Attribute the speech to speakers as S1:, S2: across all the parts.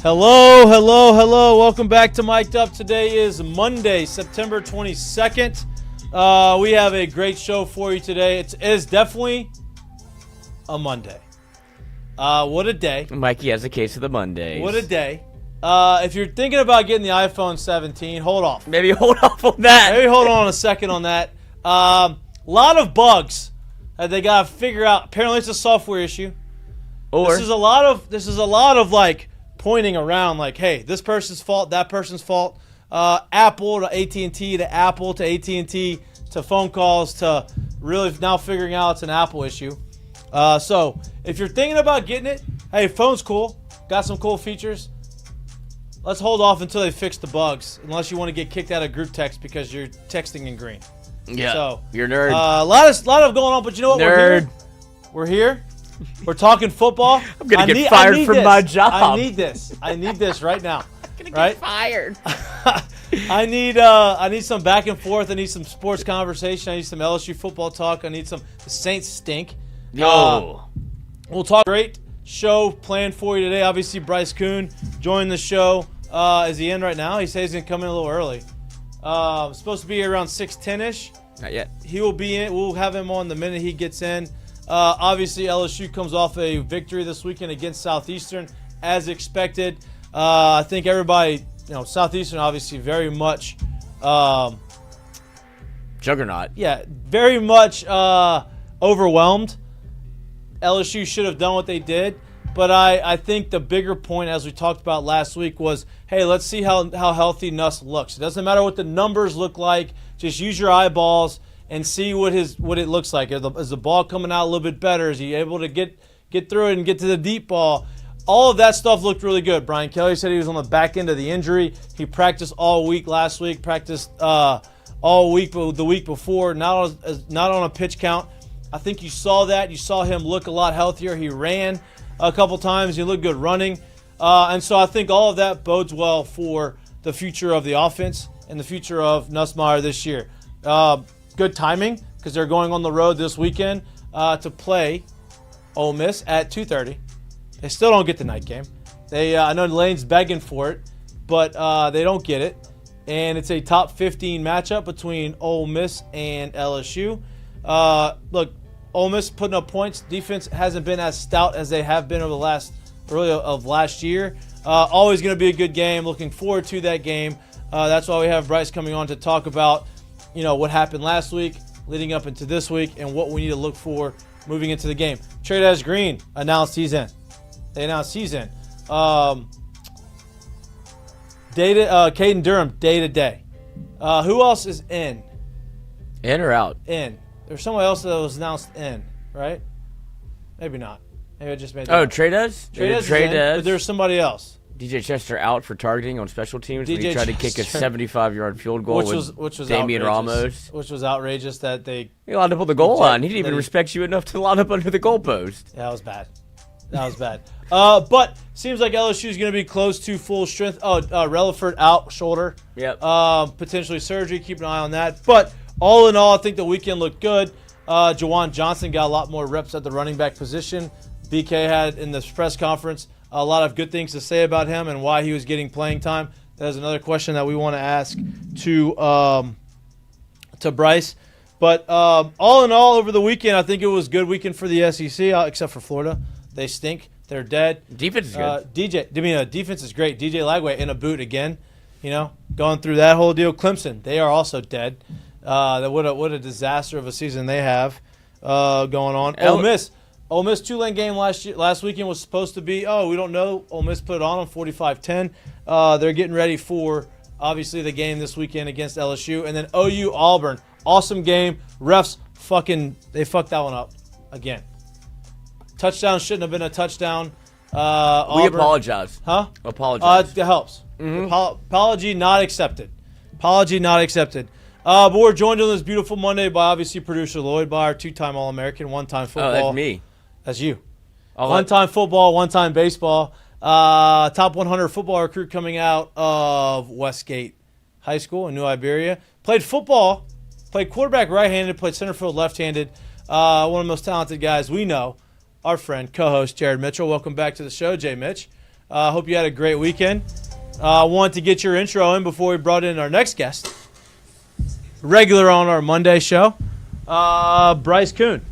S1: Hello, hello, hello. Welcome back to Mik'd Up. Today is Monday, September 22nd. We have a great show for you today. It is definitely a Monday. What a day.
S2: Mikey has a case of the Mondays.
S1: What a day. If you're thinking about getting the iPhone 17, hold off.
S2: Maybe hold off on that.
S1: Maybe hold on a second on that. Lot of bugs that they got to figure out. Apparently it's a software issue.
S2: Or
S1: This is a lot of like pointing around like, hey, this person's fault, that person's fault. Apple to AT&T to Apple to AT&T to phone calls to really now figuring out it's an Apple issue. So if you're thinking about getting it, hey, phone's cool. Got some cool features. Let's hold off until they fix the bugs, unless you want to get kicked out of group text because you're texting in green.
S2: yeah,
S1: So
S2: you're a nerd.
S1: a lot of going on, but you know what?
S2: Nerd.
S1: We're here. We're talking football.
S2: I'm gonna get fired from my job.
S1: I need this right now.
S2: I'm gonna
S1: right?
S2: get fired.
S1: I need some back and forth. I need some sports conversation. I need some LSU football talk. I need some. The Saints stink.
S2: Yo.
S1: We'll talk. Great show planned for you today. Obviously, Bryce Koon joined the show. Is he in right now? He says he's gonna come in a little early. Supposed to be around 6:10ish.
S2: Not yet.
S1: He will be in. We'll have him on the minute he gets in. Obviously, LSU comes off a victory this weekend against Southeastern, as expected. I think everybody, Southeastern obviously very much,
S2: Juggernaut.
S1: yeah, very much overwhelmed. LSU should have done what they did, but I think the bigger point, as we talked about last week, was, hey, let's see how healthy Nuss looks. It doesn't matter what the numbers look like. Just use your eyeballs and see what it looks like. Is the ball coming out a little bit better? Is he able to get through it and get to the deep ball? All of that stuff looked really good. Brian Kelly said he was on the back end of the injury. He practiced all week last week, practiced all week the week before, not on a pitch count. I think you saw that. You saw him look a lot healthier. He ran a couple times. He looked good running. And so I think all of that bodes well for the future of the offense and the future of Nussmeier this year. Good timing because they're going on the road this weekend to play Ole Miss at 2:30. They still don't get the night game. I know Lane's begging for it, but they don't get it. And it's a top 15 matchup between Ole Miss and LSU. Look, Ole Miss putting up points. Defense hasn't been as stout as they have been over the early of last year. Always going to be a good game. Looking forward to that game. That's why we have Bryce coming on to talk about what happened last week, leading up into this week, and what we need to look for moving into the game. Trey Green announced he's in. They announced he's in. Caden Durham, day-to-day. Who else is in?
S2: In or out?
S1: In. There's someone else that was announced in, right? Maybe not. Maybe I just made that
S2: Oh,
S1: up.
S2: Trey does?
S1: Trey does, but there's somebody else.
S2: DJ Chester out for targeting on special teams when
S1: DJ
S2: he tried to kick a
S1: Chester.
S2: 75-yard field goal
S1: Which was
S2: Damian
S1: outrageous.
S2: Ramos.
S1: Which was outrageous that they...
S2: He lined up on the goal line. He didn't even
S1: that he-
S2: respect you enough to line up under the goalpost.
S1: Yeah, that was bad. That was bad. But seems like LSU is going to be close to full strength. Relaford out, shoulder.
S2: Yep.
S1: Potentially surgery. Keep an eye on that. But all in all, I think the weekend looked good. Jawan Johnson got a lot more reps at the running back position. BK had in this press conference a lot of good things to say about him and why he was getting playing time. That's another question that we want to ask to Bryce. But all in all, over the weekend, I think it was a good weekend for the SEC, except for Florida. They stink. They're dead.
S2: Defense is good.
S1: Defense is great. DJ Lagway in a boot again. Going through that whole deal. Clemson, they are also dead. What a disaster of a season they have going on. Ole Miss Tulane game last weekend was supposed to be, we don't know. Ole Miss put it on them 45-10. They're getting ready for, obviously, the game this weekend against LSU. And then OU Auburn. Awesome game. Refs they fucked that one up again. Touchdown shouldn't have been a touchdown.
S2: We
S1: Auburn,
S2: apologize.
S1: Huh?
S2: Apologize.
S1: It helps.
S2: Mm-hmm.
S1: Apology not accepted. Apology not accepted. But we're joined on this beautiful Monday by obviously producer Lloyd Byer, two-time All-American, one-time football.
S2: Oh, that's me.
S1: That's you. One-time football, one-time baseball. Top 100 football recruit coming out of Westgate High School in New Iberia. Played football, played quarterback right-handed, played center field left-handed. One of the most talented guys we know. Our friend, co-host Jared Mitchell. Welcome back to the show, Jay Mitch. Hope you had a great weekend. Wanted to get your intro in before we brought in our next guest. Regular on our Monday show, Bryce Koon.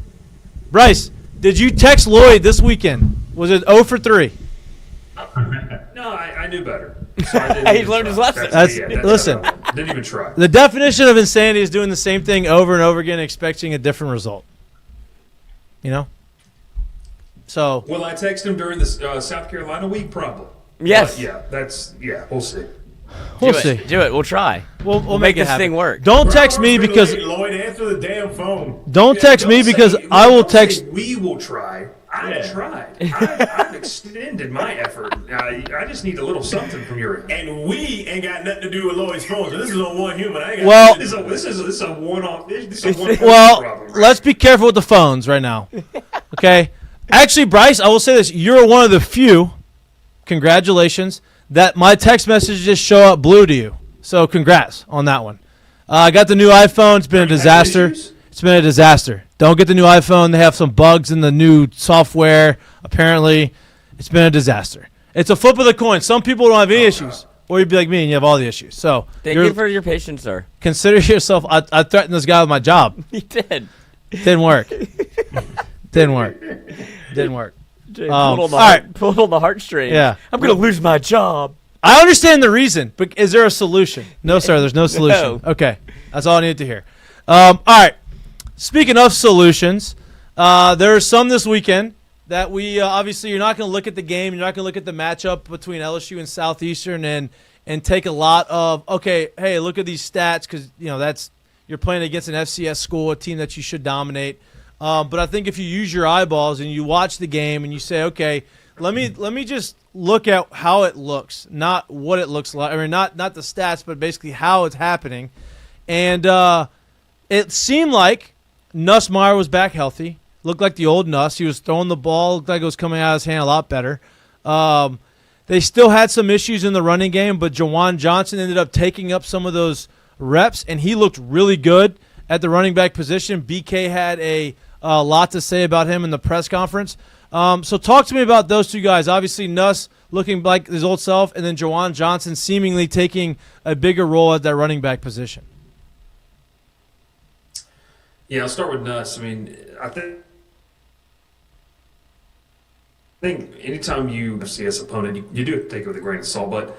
S1: Bryce, did you text Lloyd this weekend? Was it 0 for 3?
S3: No, I knew better. So I didn't
S2: He learned his lesson.
S1: Listen.
S3: Didn't even try.
S1: The definition of insanity is doing the same thing over and over again, expecting a different result. You know? So.
S3: Will I text him during the South Carolina week? Probably.
S2: Yes.
S3: We'll see.
S1: We'll see.
S2: Do it. We'll try.
S1: We'll
S2: make
S1: it
S2: this
S1: happen.
S2: thing work.
S1: Don't text me because
S4: Lloyd, answer the damn phone.
S1: don't text me because I will text.
S3: We will try. I've tried. I've extended my effort. I just need a little something from your end.
S4: And we ain't got nothing to do with Lloyd's phone. So this is on one human. I ain't got
S1: Well-
S4: nothing to do.
S3: This is a one-off. This is a one
S1: Well,
S3: problem. Right?
S1: let's be careful with the phones right now. Okay? Actually, Bryce, I will say this. You're one of the few, congratulations, that my text messages just show up blue to you. So congrats on that one. I got the new iPhone. It's been a disaster.
S3: issues?
S1: It's been a disaster. Don't get the new iPhone. They have some bugs in the new software. Apparently, it's been a disaster. It's a flip of the coin. Some people don't have any issues. Or you'd be like me and you have all the issues. So
S2: Thank you for your patience, sir.
S1: consider yourself. I threatened this guy with my job.
S2: He did.
S1: Didn't work. Didn't work. Didn't work.
S2: Pulled
S1: all right.
S2: pulled on the heartstrings.
S1: Yeah.
S2: I'm going to lose my job.
S1: I understand the reason, but is there a solution? No, sir. There's no solution.
S2: No.
S1: Okay. That's all I needed to hear. All right. Speaking of solutions, there are some this weekend that we obviously you're not going to look at the game. You're not going to look at the matchup between LSU and Southeastern and take a lot of, okay, hey, look at these stats because, that's you're playing against an FCS school, a team that you should dominate. But I think if you use your eyeballs and you watch the game and you say, okay, let me just look at how it looks, not what it looks like. I mean, not the stats, but basically how it's happening. And it seemed like Nussmeier was back healthy. Looked like the old Nuss. He was throwing the ball. Looked like it was coming out of his hand a lot better. They still had some issues in the running game, but Juwan Johnson ended up taking up some of those reps, and he looked really good at the running back position. BK had a lot to say about him in the press conference. So talk to me about those two guys. Obviously, Nuss looking like his old self, and then Juwan Johnson seemingly taking a bigger role at that running back position.
S3: Yeah, I'll start with Nuss. I mean, I think anytime you see this opponent, you do have to take it with a grain of salt. But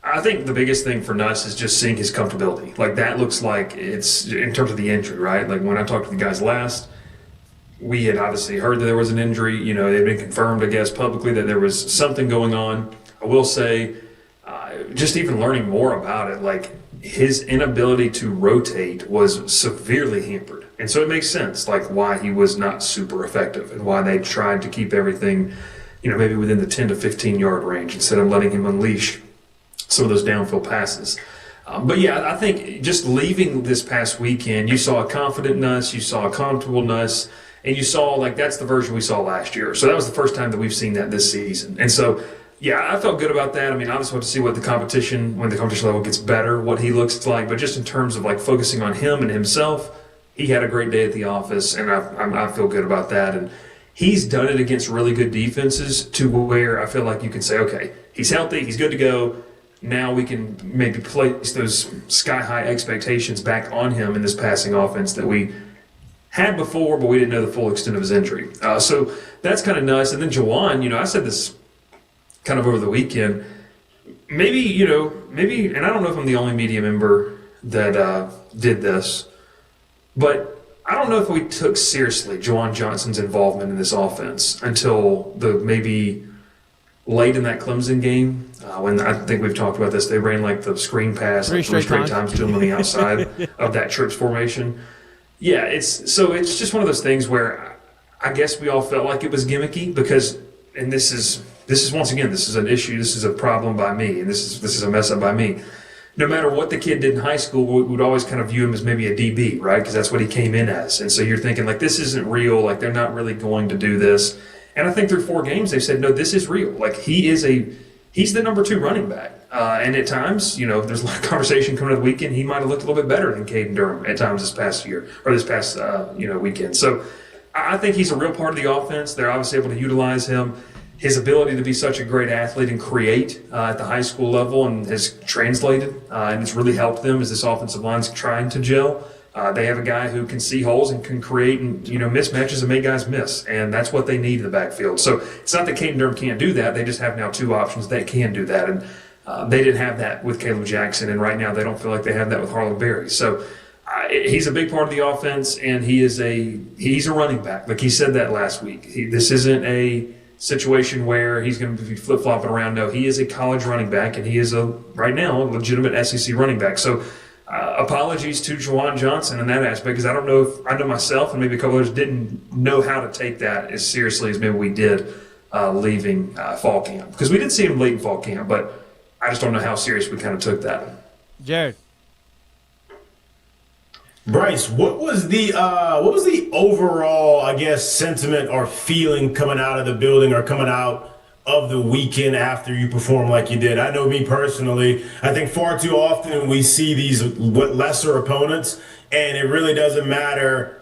S3: I think the biggest thing for Nuss is just seeing his comfortability. Like, that looks like it's in terms of the injury, right? Like, when I talked to the guys last, we had obviously heard that there was an injury. They'd been confirmed, I guess, publicly that there was something going on. I will say, just even learning more about it, like, his inability to rotate was severely hampered. And so it makes sense, like, why he was not super effective and why they tried to keep everything, maybe within the 10 to 15-yard range instead of letting him unleash some of those downfield passes. But, yeah, I think just leaving this past weekend, you saw a confident Nuss, you saw a comfortable Nuss, and you saw, like, that's the version we saw last year. So that was the first time that we've seen that this season. And so, yeah, I felt good about that. I mean, I just want to see what when the competition level gets better, what he looks like. But just in terms of, like, focusing on him and himself, he had a great day at the office, and I feel good about that. And he's done it against really good defenses to where I feel like you can say, okay, he's healthy, he's good to go. Now we can maybe place those sky-high expectations back on him in this passing offense that we had before, but we didn't know the full extent of his injury. So that's kind of nice. And then Juwan, I said this kind of over the weekend, maybe, and I don't know if I'm the only media member that did this, but I don't know if we took seriously Juwan Johnson's involvement in this offense until maybe late in that Clemson game, when I think we've talked about this. They ran like the screen pass
S1: Three
S3: three
S1: straight
S3: straight times to him on the outside of that trips formation. Yeah, it's just one of those things where I guess we all felt like it was gimmicky because, and this is once again, this is an issue, this is a problem by me, and this is a mess up by me. No matter what the kid did in high school, we would always kind of view him as maybe a DB, right? Because that's what he came in as. And so you're thinking, like, this isn't real. Like, they're not really going to do this. And I think through 4 games, they said, no, this is real. Like, he's the number 2 running back. And at times, there's a lot of conversation coming up the weekend. He might have looked a little bit better than Caden Durham at times this past year or this past, weekend. So I think he's a real part of the offense. They're obviously able to utilize him. his ability to be such a great athlete and create at the high school level and has translated, and it's really helped them as this offensive line's trying to gel. They have a guy who can see holes and can create and mismatches and make guys miss, and that's what they need in the backfield. So it's not that Caden Durham can't do that. They just have now two options that can do that, and they didn't have that with Caleb Jackson, and right now they don't feel like they have that with Harlan Berry. So he's a big part of the offense, and he's a running back. Like he said that last week. This isn't a situation where he's going to be flip-flopping around. No, he is a college running back, and he is right now a legitimate SEC running back. So apologies to Juwan Johnson in that aspect, because I don't know if I know myself and maybe a couple others didn't know how to take that as seriously as maybe we did leaving fall camp, because we did see him late in fall camp, but I just don't know how serious we kind of took that.
S1: Jared.
S4: Bryce, what was the overall, I guess, sentiment or feeling coming out of the building or coming out of the weekend after you perform like you did? I know me personally, I think far too often we see these lesser opponents, and it really doesn't matter.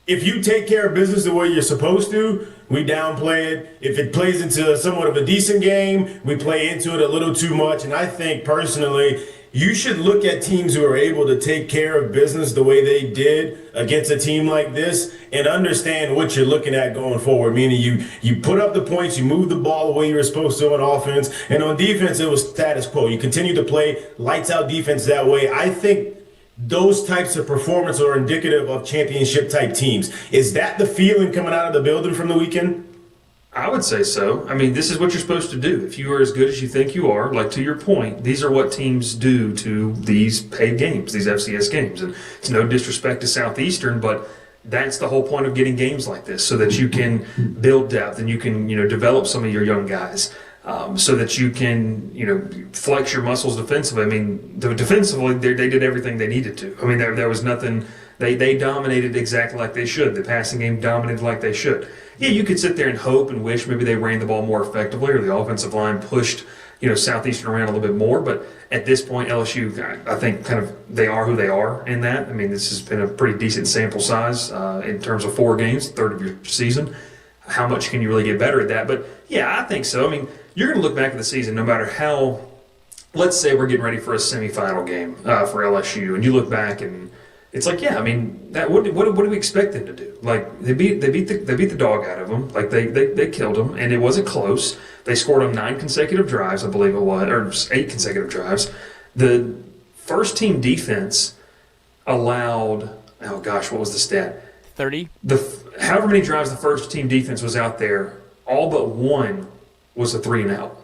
S4: If you take care of business the way you're supposed to, we downplay it. If it plays into somewhat of a decent game, we play into it a little too much. And I think personally, you should look at teams who are able to take care of business the way they did against a team like this and understand what you're looking at going forward, meaning you put up the points, you move the ball the way you were supposed to on offense, and on defense it was status quo. You continue to play lights out defense that way. I think those types of performances are indicative of championship type teams. Is that the feeling coming out of the building from the weekend?
S3: I would say so. I mean, this is what you're supposed to do. If you are as good as you think you are, like to your point, these are what teams do to these paid games, these FCS games. And it's no disrespect to Southeastern, but that's the whole point of getting games like this, so that you can build depth and you can, develop some of your young guys, so that you can, flex your muscles defensively. I mean, defensively, they did everything they needed to. I mean, there was nothing. They dominated exactly like they should. The passing game dominated like they should. Yeah, you could sit there and hope and wish maybe they ran the ball more effectively, or the offensive line pushed, Southeastern around a little bit more. But at this point, LSU, I think kind of they are who they are in that. I mean, this has been a pretty decent sample size in terms of 4 games, third of your season. How much can you really get better at that? But, yeah, I think so. I mean, you're going to look back at the season no matter how – let's say we're getting ready for a semifinal game for LSU, and you look back and it's like, yeah, I mean, what do we expect them to do? Like they beat the dog out of them. Like they killed them, and it wasn't close. They scored on 9 consecutive drives, I believe it was, or 8 consecutive drives. The first team defense allowed, oh gosh, what was the stat?
S2: 30.
S3: However many drives the first team defense was out there, all but one was a 3-and-out.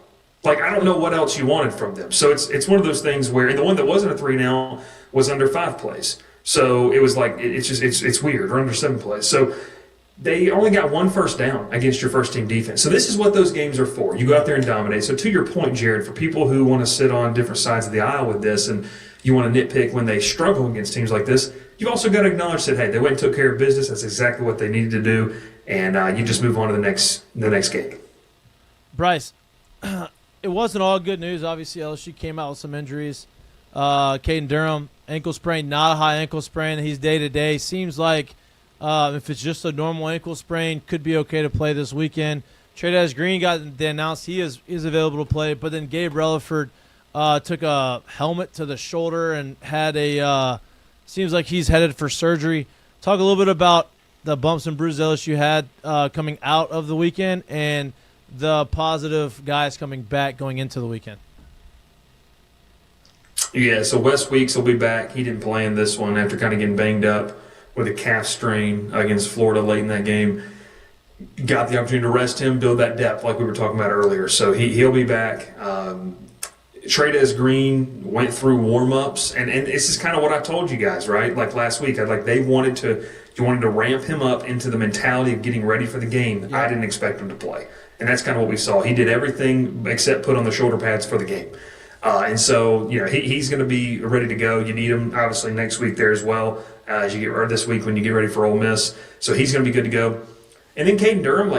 S3: Like, I don't know what else you wanted from them. So it's one of those things where, and the one that wasn't a 3-and-out was under 5 plays. So it was like, it's weird, or under 7 plays. So they only got 1 first down against your first team defense. So this is what those games are for. You go out there and dominate. So to your point, Jared, for people who want to sit on different sides of the aisle with this and you want to nitpick when they struggle against teams like this, you've also got to acknowledge that, hey, they went and took care of business. That's exactly what they needed to do. And you just move on to the next game.
S1: Bryce, it wasn't all good news. Obviously, LSU came out with some injuries. Caden Durham, ankle sprain, not a high ankle sprain. He's day-to-day. Seems like if it's just a normal ankle sprain, could be okay to play this weekend. Trades Green got announced he is available to play, but then Gabe Relaford took a helmet to the shoulder and had seems like he's headed for surgery. Talk a little bit about the bumps and bruises LSU had coming out of the weekend and the positive guys coming back going into the weekend.
S3: Yeah, so Wes Weeks will be back. He didn't play in this one after kind of getting banged up with a calf strain against Florida late in that game. Got the opportunity to rest him, build that depth like we were talking about earlier. So he'll be back. Trades Green went through warm-ups, and this is kind of what I told you guys, right? Like last week, you wanted to ramp him up into the mentality of getting ready for the game. Yeah. I didn't expect him to play. And that's kind of what we saw. He did everything except put on the shoulder pads for the game. And so, he's going to be ready to go. You need him, obviously, next week there as well, or this week when you get ready for Ole Miss. So he's going to be good to go. And then Caden Durham,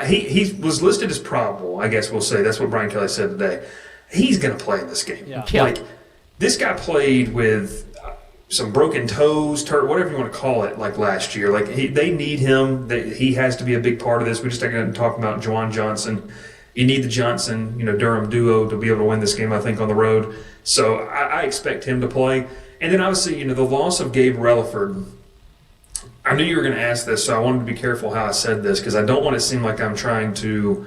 S3: he was listed as probable, I guess we'll say. That's what Brian Kelly said today. He's going to play in this game.
S1: Yeah.
S3: This guy played with some broken toes, whatever you want to call it, like last year. Like they need him. He has to be a big part of this. We just got to talk about Juwan Johnson. You need the Johnson, Durham duo to be able to win this game, I think, on the road. So I expect him to play. And then obviously, the loss of Gabe Relaford. I knew you were going to ask this, so I wanted to be careful how I said this because I don't want it to seem like I'm trying to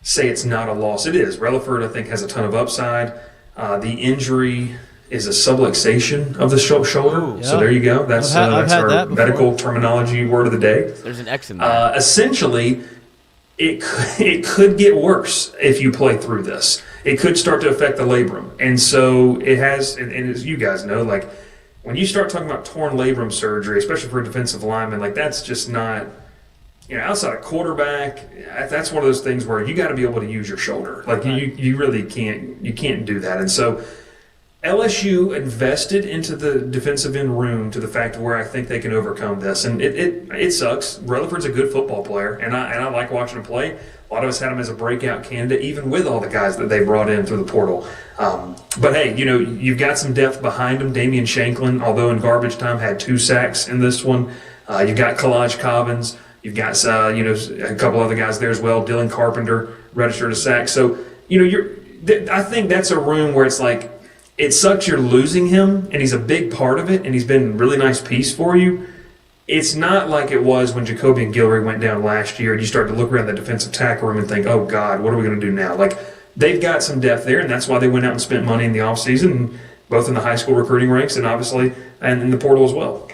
S3: say it's not a loss. It is. Relaford, I think, has a ton of upside. The injury is a subluxation of the shoulder.
S1: Ooh, yeah.
S3: So there you go. That's our medical terminology word of the day.
S2: There's an X in there.
S3: Essentially, it could get worse if you play through this. It could start to affect the labrum. And so it has, and as you guys know, like when you start talking about torn labrum surgery, especially for a defensive lineman, like that's just not, outside of quarterback, that's one of those things where you got to be able to use your shoulder. Like you really can't do that. And so LSU invested into the defensive end room to the fact where I think they can overcome this. And it sucks. Rutherford's a good football player, and I like watching him play. A lot of us had him as a breakout candidate, even with all the guys that they brought in through the portal. But hey, you've got some depth behind him. Damian Shanklin, although in garbage time, had 2 sacks in this one. You've got Kalaj Cobbins. You've got a couple other guys there as well. Dylan Carpenter registered a sack. So I think that's a room where it's like, it sucks you're losing him, and he's a big part of it, and he's been a really nice piece for you. It's not like it was when Jacoby and Guillory went down last year, and you start to look around the defensive tackle room and think, oh, God, what are we going to do now? Like, they've got some depth there, and that's why they went out and spent money in the offseason, both in the high school recruiting ranks and obviously and in the portal as well.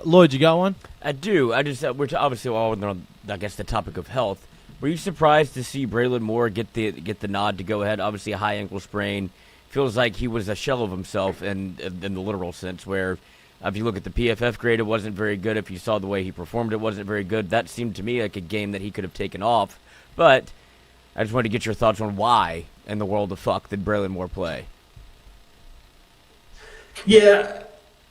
S1: Lloyd, you got one?
S2: I do. We're obviously all on, I guess, the topic of health. Were you surprised to see Braylon Moore get the nod to go ahead? Obviously, a high ankle sprain. Feels like he was a shell of himself in the literal sense, where if you look at the PFF grade, it wasn't very good. If you saw the way he performed, it wasn't very good. That seemed to me like a game that he could have taken off. But I just wanted to get your thoughts on why in the world of fuck did Braylon Moore play?
S3: Yeah,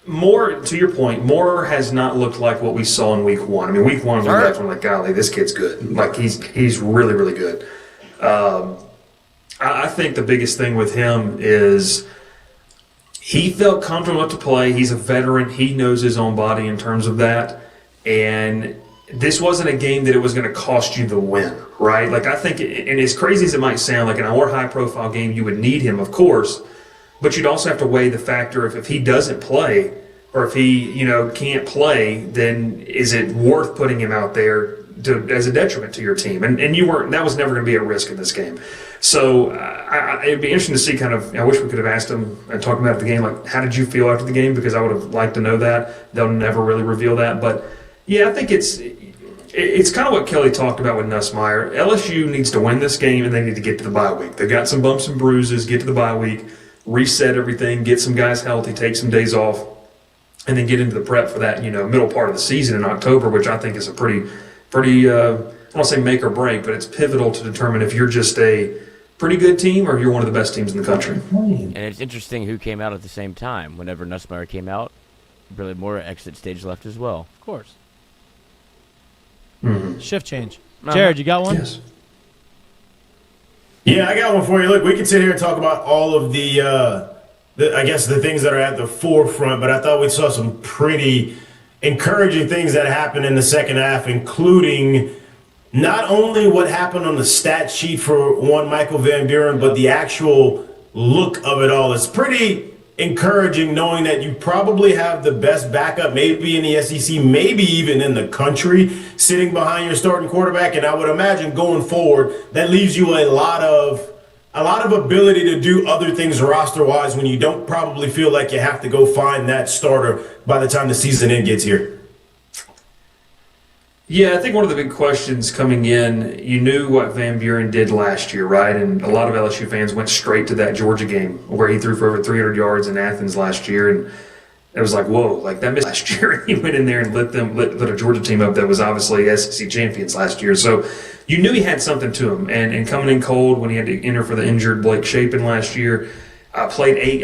S3: Moore, to your point, Moore has not looked like what we saw in week 1. I mean, week 1, we left from like, golly, this kid's good. Like, he's really, really good. I think the biggest thing with him is he felt comfortable enough to play. He's a veteran. He knows his own body in terms of that. And this wasn't a game that it was going to cost you the win, right? Like, I think, and as crazy as it might sound, like in a more high-profile game, you would need him, of course. But you'd also have to weigh the factor if he doesn't play or if he, can't play, then is it worth putting him out there as a detriment to your team? And that was never going to be a risk in this game. So it'd be interesting to see I wish we could have asked him and talked about the game, like, how did you feel after the game? Because I would have liked to know that. They'll never really reveal that. But, yeah, I think it's kind of what Kelly talked about with Nussmeier. LSU needs to win this game, and they need to get to the bye week. They've got some bumps and bruises, get to the bye week, reset everything, get some guys healthy, take some days off, and then get into the prep for that, middle part of the season in October, which I think is a pretty I don't want to say make or break, but it's pivotal to determine if you're just a pretty good team or you're one of the best teams in the country.
S2: And it's interesting who came out at the same time. Whenever Nussmeier came out, Braylon Moore exit stage left as well.
S1: Of course.
S3: Mm-hmm.
S1: Shift change. Jared, you got one?
S3: Yes.
S4: Yeah, I got one for you. Look, we could sit here and talk about all of the things that are at the forefront, but I thought we saw some pretty encouraging things that happened in the second half, including not only what happened on the stat sheet for one Michael Van Buren, but the actual look of it all. It's pretty encouraging knowing that you probably have the best backup, maybe in the SEC, maybe even in the country, sitting behind your starting quarterback. And I would imagine going forward, that leaves you a lot of ability to do other things roster-wise when you don't probably feel like you have to go find that starter by the time the season end gets here.
S3: Yeah, I think one of the big questions coming in, you knew what Van Buren did last year, right? And a lot of LSU fans went straight to that Georgia game where he threw for over 300 yards in Athens last year. And it was like, whoa, like that missed last year. He went in there and lit a Georgia team up that was obviously SEC champions last year. So you knew he had something to him. And coming in cold when he had to enter for the injured Blake Shapen last year,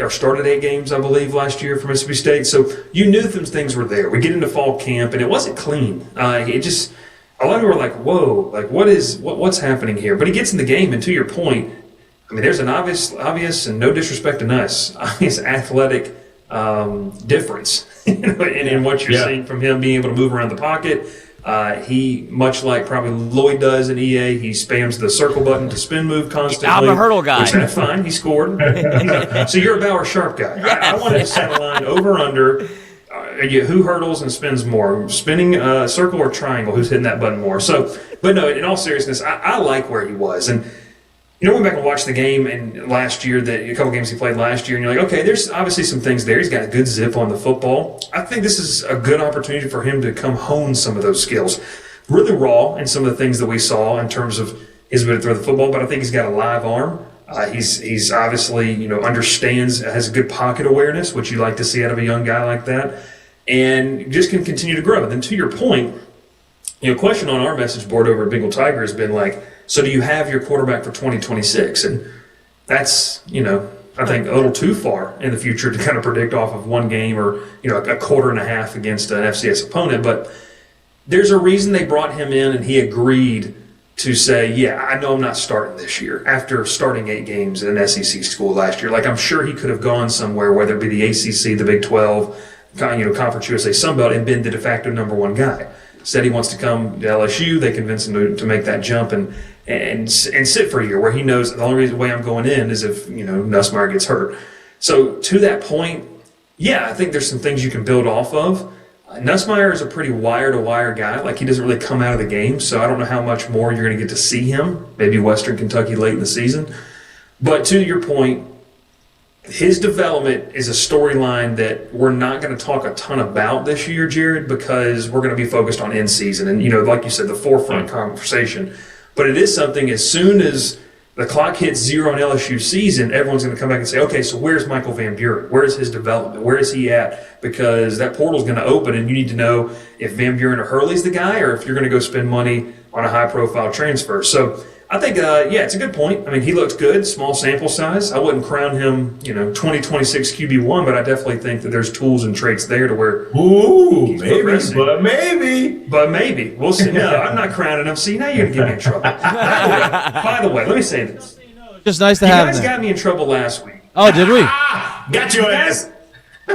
S3: started 8 games, I believe, last year for Mississippi State. So you knew some things were there. We get into fall camp, and it wasn't clean. A lot of people were like, whoa, like what's happening here? But he gets in the game, and to your point, I mean, there's an obvious, and no disrespect to Nuss, obvious athletic difference in what you're seeing from him being able to move around the pocket. He, much like probably Lloyd does in EA, he spams the circle button to spin move constantly.
S2: I'm a hurdle guy.
S3: Which, that's fine. He scored. So you're a Bauer Sharp guy. I wanted to set a line over under. Who hurdles and spins more? Spinning circle or triangle? Who's hitting that button more? So, but no, in all seriousness, I like where he was. And went back and watched the game and last year, a couple games he played last year, and you're like, okay, there's obviously some things there. He's got a good zip on the football. I think this is a good opportunity for him to come hone some of those skills. Really raw in some of the things that we saw in terms of his ability to throw the football, but I think he's got a live arm. He's obviously, understands, has a good pocket awareness, which you like to see out of a young guy like that, and just can continue to grow. And then to your point, question on our message board over at Bengal Tiger has been like, so do you have your quarterback for 2026? And that's, I think a little too far in the future to kind of predict off of one game or, a quarter and a half against an FCS opponent. But there's a reason they brought him in and he agreed to say, yeah, I know I'm not starting this year after starting 8 games at an SEC school last year. Like, I'm sure he could have gone somewhere, whether it be the ACC, the Big 12, Conference USA, Sunbelt, and been the de facto number 1 guy. Said he wants to come to LSU. They convinced him to make that jump and sit for a year where he knows the only way I'm going in is if, Nussmeier gets hurt. So to that point, yeah, I think there's some things you can build off of. Nussmeier is a pretty wire-to-wire guy. Like, he doesn't really come out of the game, so I don't know how much more you're going to get to see him. Maybe Western Kentucky late in the season. But to your point, his development is a storyline that we're not going to talk a ton about this year, Jared, because we're going to be focused on in-season and, like you said, the forefront conversation. But it is something, as soon as the clock hits 0 in LSU season, everyone's going to come back and say, okay, so where's Michael Van Buren? Where's his development? Where is he at? Because that portal's going to open, and you need to know if Van Buren or Hurley's the guy or if you're going to go spend money on a high-profile transfer. So I think, it's a good point. I mean, he looked good, small sample size. I wouldn't crown him, 2026 QB1, but I definitely think that there's tools and traits there to where But maybe. We'll see. No, I'm not crowning him. See, now you're going to get me in trouble. By the way, let me say this.
S1: Just nice to have him.
S3: You guys got me in trouble last week.
S1: Oh, did we?
S4: Got your ass.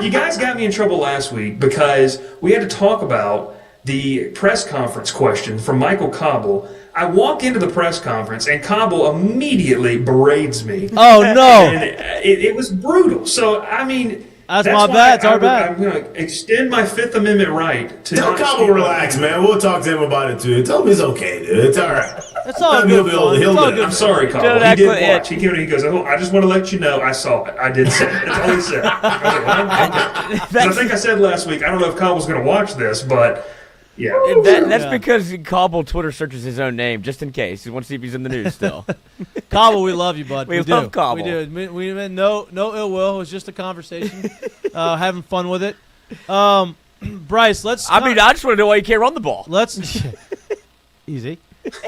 S3: You guys got me in trouble last week because we had to talk about the press conference question from Michael Cobble. I walk into the press conference, and Cobble immediately berates me.
S1: Oh, no.
S3: And it was brutal. So, I mean,
S1: that's my bad. It's our bad.
S3: I'm going to extend my Fifth Amendment right to
S4: tell Cobble relax, man. We'll talk to him about it, too. Tell him it's okay, dude. It's all right.
S1: It's all good.
S3: I'm sorry, Cobble. He did watch. He came in and he goes, oh, I just want to let you know I saw it. I did say it. That's all he said. I was like, well, okay. I think I said last week, I don't know if Cobble's going to watch this, but... Yeah,
S2: that's because Cobble Twitter searches his own name just in case. He wants to see if he's in the news still.
S1: Cobble, we love you, bud.
S2: We love Cobble.
S1: We do. We meant no ill will. It was just a conversation, having fun with it. Bryce, let's.
S2: I just want to know why you can't run the ball.
S1: Easy.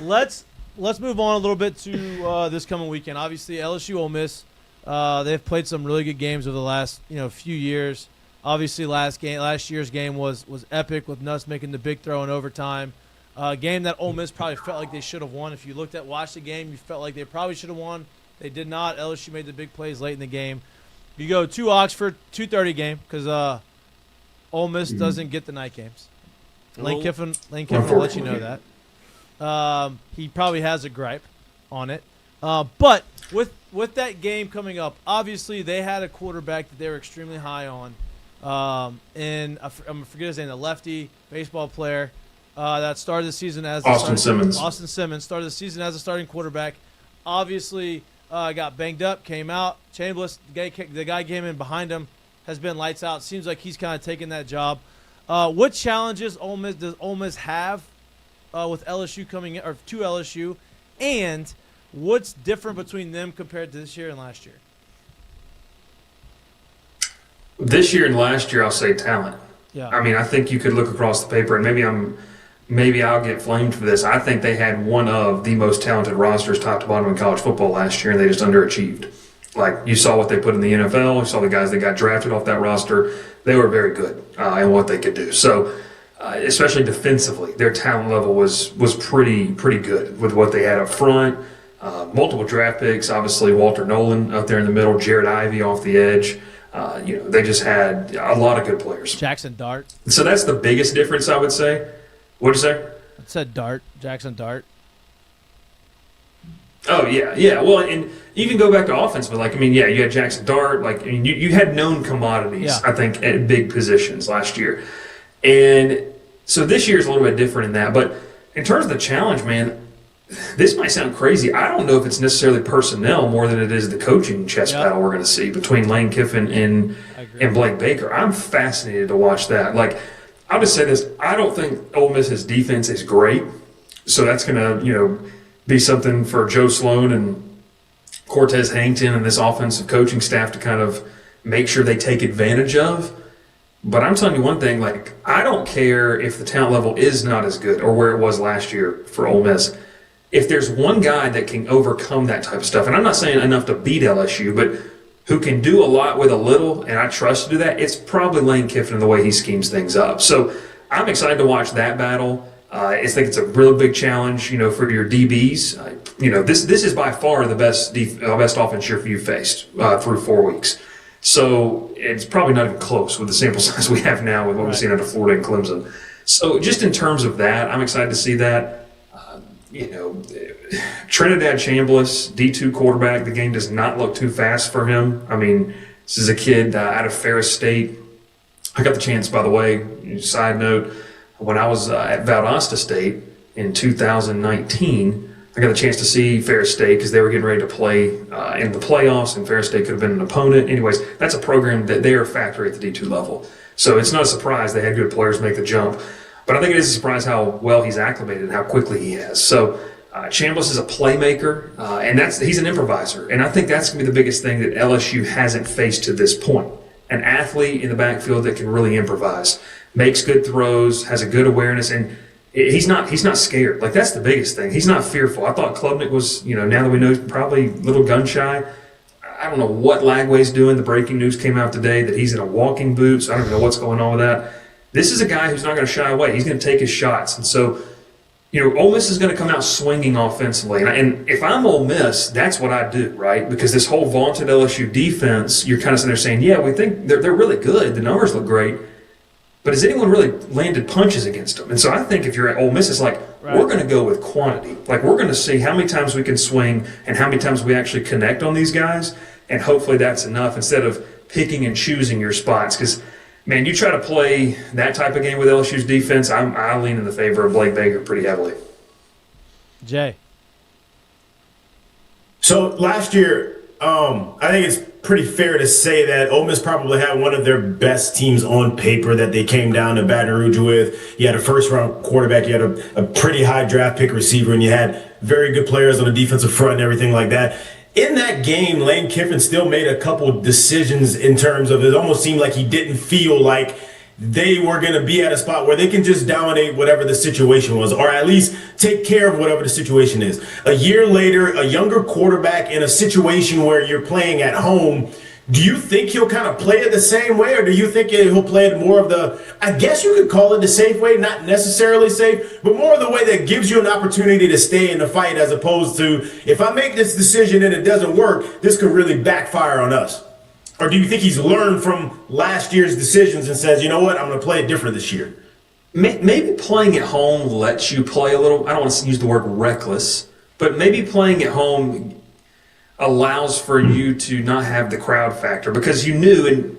S1: Let's move on a little bit to this coming weekend. Obviously, LSU Ole Miss. They've played some really good games over the last few years. Obviously, last year's game was epic with Nuss making the big throw in overtime. A game that Ole Miss probably felt like they should have won. If you watched the game, you felt like they probably should have won. They did not. LSU made the big plays late in the game. You go to Oxford, 2:30 game because Ole Miss doesn't get the night games. Lane Kiffin will let you know that. He probably has a gripe on it. But with that game coming up, obviously they had a quarterback that they were extremely high on. And I'm forget his name, the lefty baseball player that started the season as
S3: Austin Simmons
S1: started the season as a starting quarterback. Obviously, got banged up, came out. Chambliss, the guy came in behind him, has been lights out. Seems like he's kind of taking that job. What challenges does Ole Miss have with LSU coming in, or to LSU, and what's different between them compared to this year and last year?
S3: This year and last year, I'll say talent.
S1: Yeah.
S3: I mean, I think you could look across the paper, and maybe I'll get flamed for this. I think they had one of the most talented rosters top to bottom in college football last year, and they just underachieved. Like, you saw what they put in the NFL. You saw the guys that got drafted off that roster. They were very good in what they could do. So, especially defensively, their talent level was pretty good with what they had up front. Multiple draft picks, obviously Walter Nolan out there in the middle, Jared Ivey off the edge. They just had a lot of good players.
S1: Jackson Dart.
S3: So that's the biggest difference, I would say. What'd you say?
S1: It said Dart. Jackson Dart.
S3: Oh, yeah. Well, and even go back to offense, but you had Jackson Dart. You had known commodities, I think, at big positions last year. And so this year's a little bit different in that. But in terms of the challenge, man, this might sound crazy. I don't know if it's necessarily personnel more than it is the coaching chess battle we're going to see between Lane Kiffin and Blake Baker. I'm fascinated to watch that. I'll just say this. I don't think Ole Miss's defense is great. So that's going to, be something for Joe Sloan and Cortez Hankton and this offensive coaching staff to kind of make sure they take advantage of. But I'm telling you one thing, I don't care if the talent level is not as good or where it was last year for Ole Miss. If there's one guy that can overcome that type of stuff, and I'm not saying enough to beat LSU, but who can do a lot with a little, and I trust to do that, it's probably Lane Kiffin and the way he schemes things up. So I'm excited to watch that battle. I think it's a really big challenge, for your DBs. This is by far the best offense you've faced through 4 weeks. So it's probably not even close with the sample size we have now with what we've seen out of Florida and Clemson. So just in terms of that, I'm excited to see that. Trinidad Chambliss, D2 quarterback, the game does not look too fast for him. This is a kid out of Ferris State. I got the chance, by the way, side note, when I was at Valdosta State in 2019, I got a chance to see Ferris State because they were getting ready to play in the playoffs, and Ferris State could have been an opponent. Anyways, that's a program that they are a factory at the D2 level. So it's not a surprise they had good players make the jump. But I think it is a surprise how well he's acclimated and how quickly he has. So Chambliss is a playmaker, and he's an improviser. And I think that's going to be the biggest thing that LSU hasn't faced to this point. An athlete in the backfield that can really improvise, makes good throws, has a good awareness, and he's not scared. That's the biggest thing. He's not fearful. I thought Klubnik was, now that we know, probably a little gun shy. I don't know what Lagway's doing. The breaking news came out today that he's in a walking boot, so I don't even know what's going on with that. This is a guy who's not going to shy away. He's going to take his shots. And so, Ole Miss is going to come out swinging offensively. And if I'm Ole Miss, that's what I do, right? Because this whole vaunted LSU defense, you're kind of sitting there saying, yeah, we think they're really good. The numbers look great. But has anyone really landed punches against them? And so I think if you're at Ole Miss, it's we're going to go with quantity. We're going to see how many times we can swing and how many times we actually connect on these guys. And hopefully that's enough instead of picking and choosing your spots. Because, man, you try to play that type of game with LSU's defense, I lean in the favor of Blake Baker pretty heavily.
S1: Jay.
S4: So last year, I think it's pretty fair to say that Ole Miss probably had one of their best teams on paper that they came down to Baton Rouge with. You had a first-round quarterback, you had a pretty high draft pick receiver, and you had very good players on the defensive front and everything like that. In that game, Lane Kiffin still made a couple decisions in terms of it almost seemed like he didn't feel like they were going to be at a spot where they can just dominate whatever the situation was, or at least take care of whatever the situation is. A year later, a younger quarterback in a situation where you're playing at home, do you think he'll kind of play it the same way, or do you think he'll play it more of the, I guess you could call it the safe way, not necessarily safe, but more of the way that gives you an opportunity to stay in the fight as opposed to, if I make this decision and it doesn't work, this could really backfire on us? Or do you think he's learned from last year's decisions and says, you know what, I'm going to play it different this year?
S3: Maybe playing at home lets you play a little, I don't want to use the word reckless, but maybe playing at home allows for you to not have the crowd factor, because you knew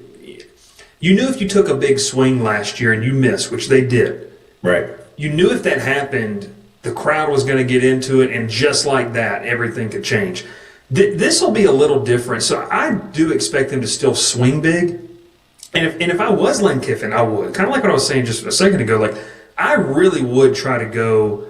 S3: if you took a big swing last year and you missed, which they did.
S4: Right.
S3: You knew if that happened, the crowd was going to get into it, and just like that, everything could change. This will be a little different, so I do expect them to still swing big. And if I was Lane Kiffin, I would. Kind of like what I was saying just a second ago, I really would try to go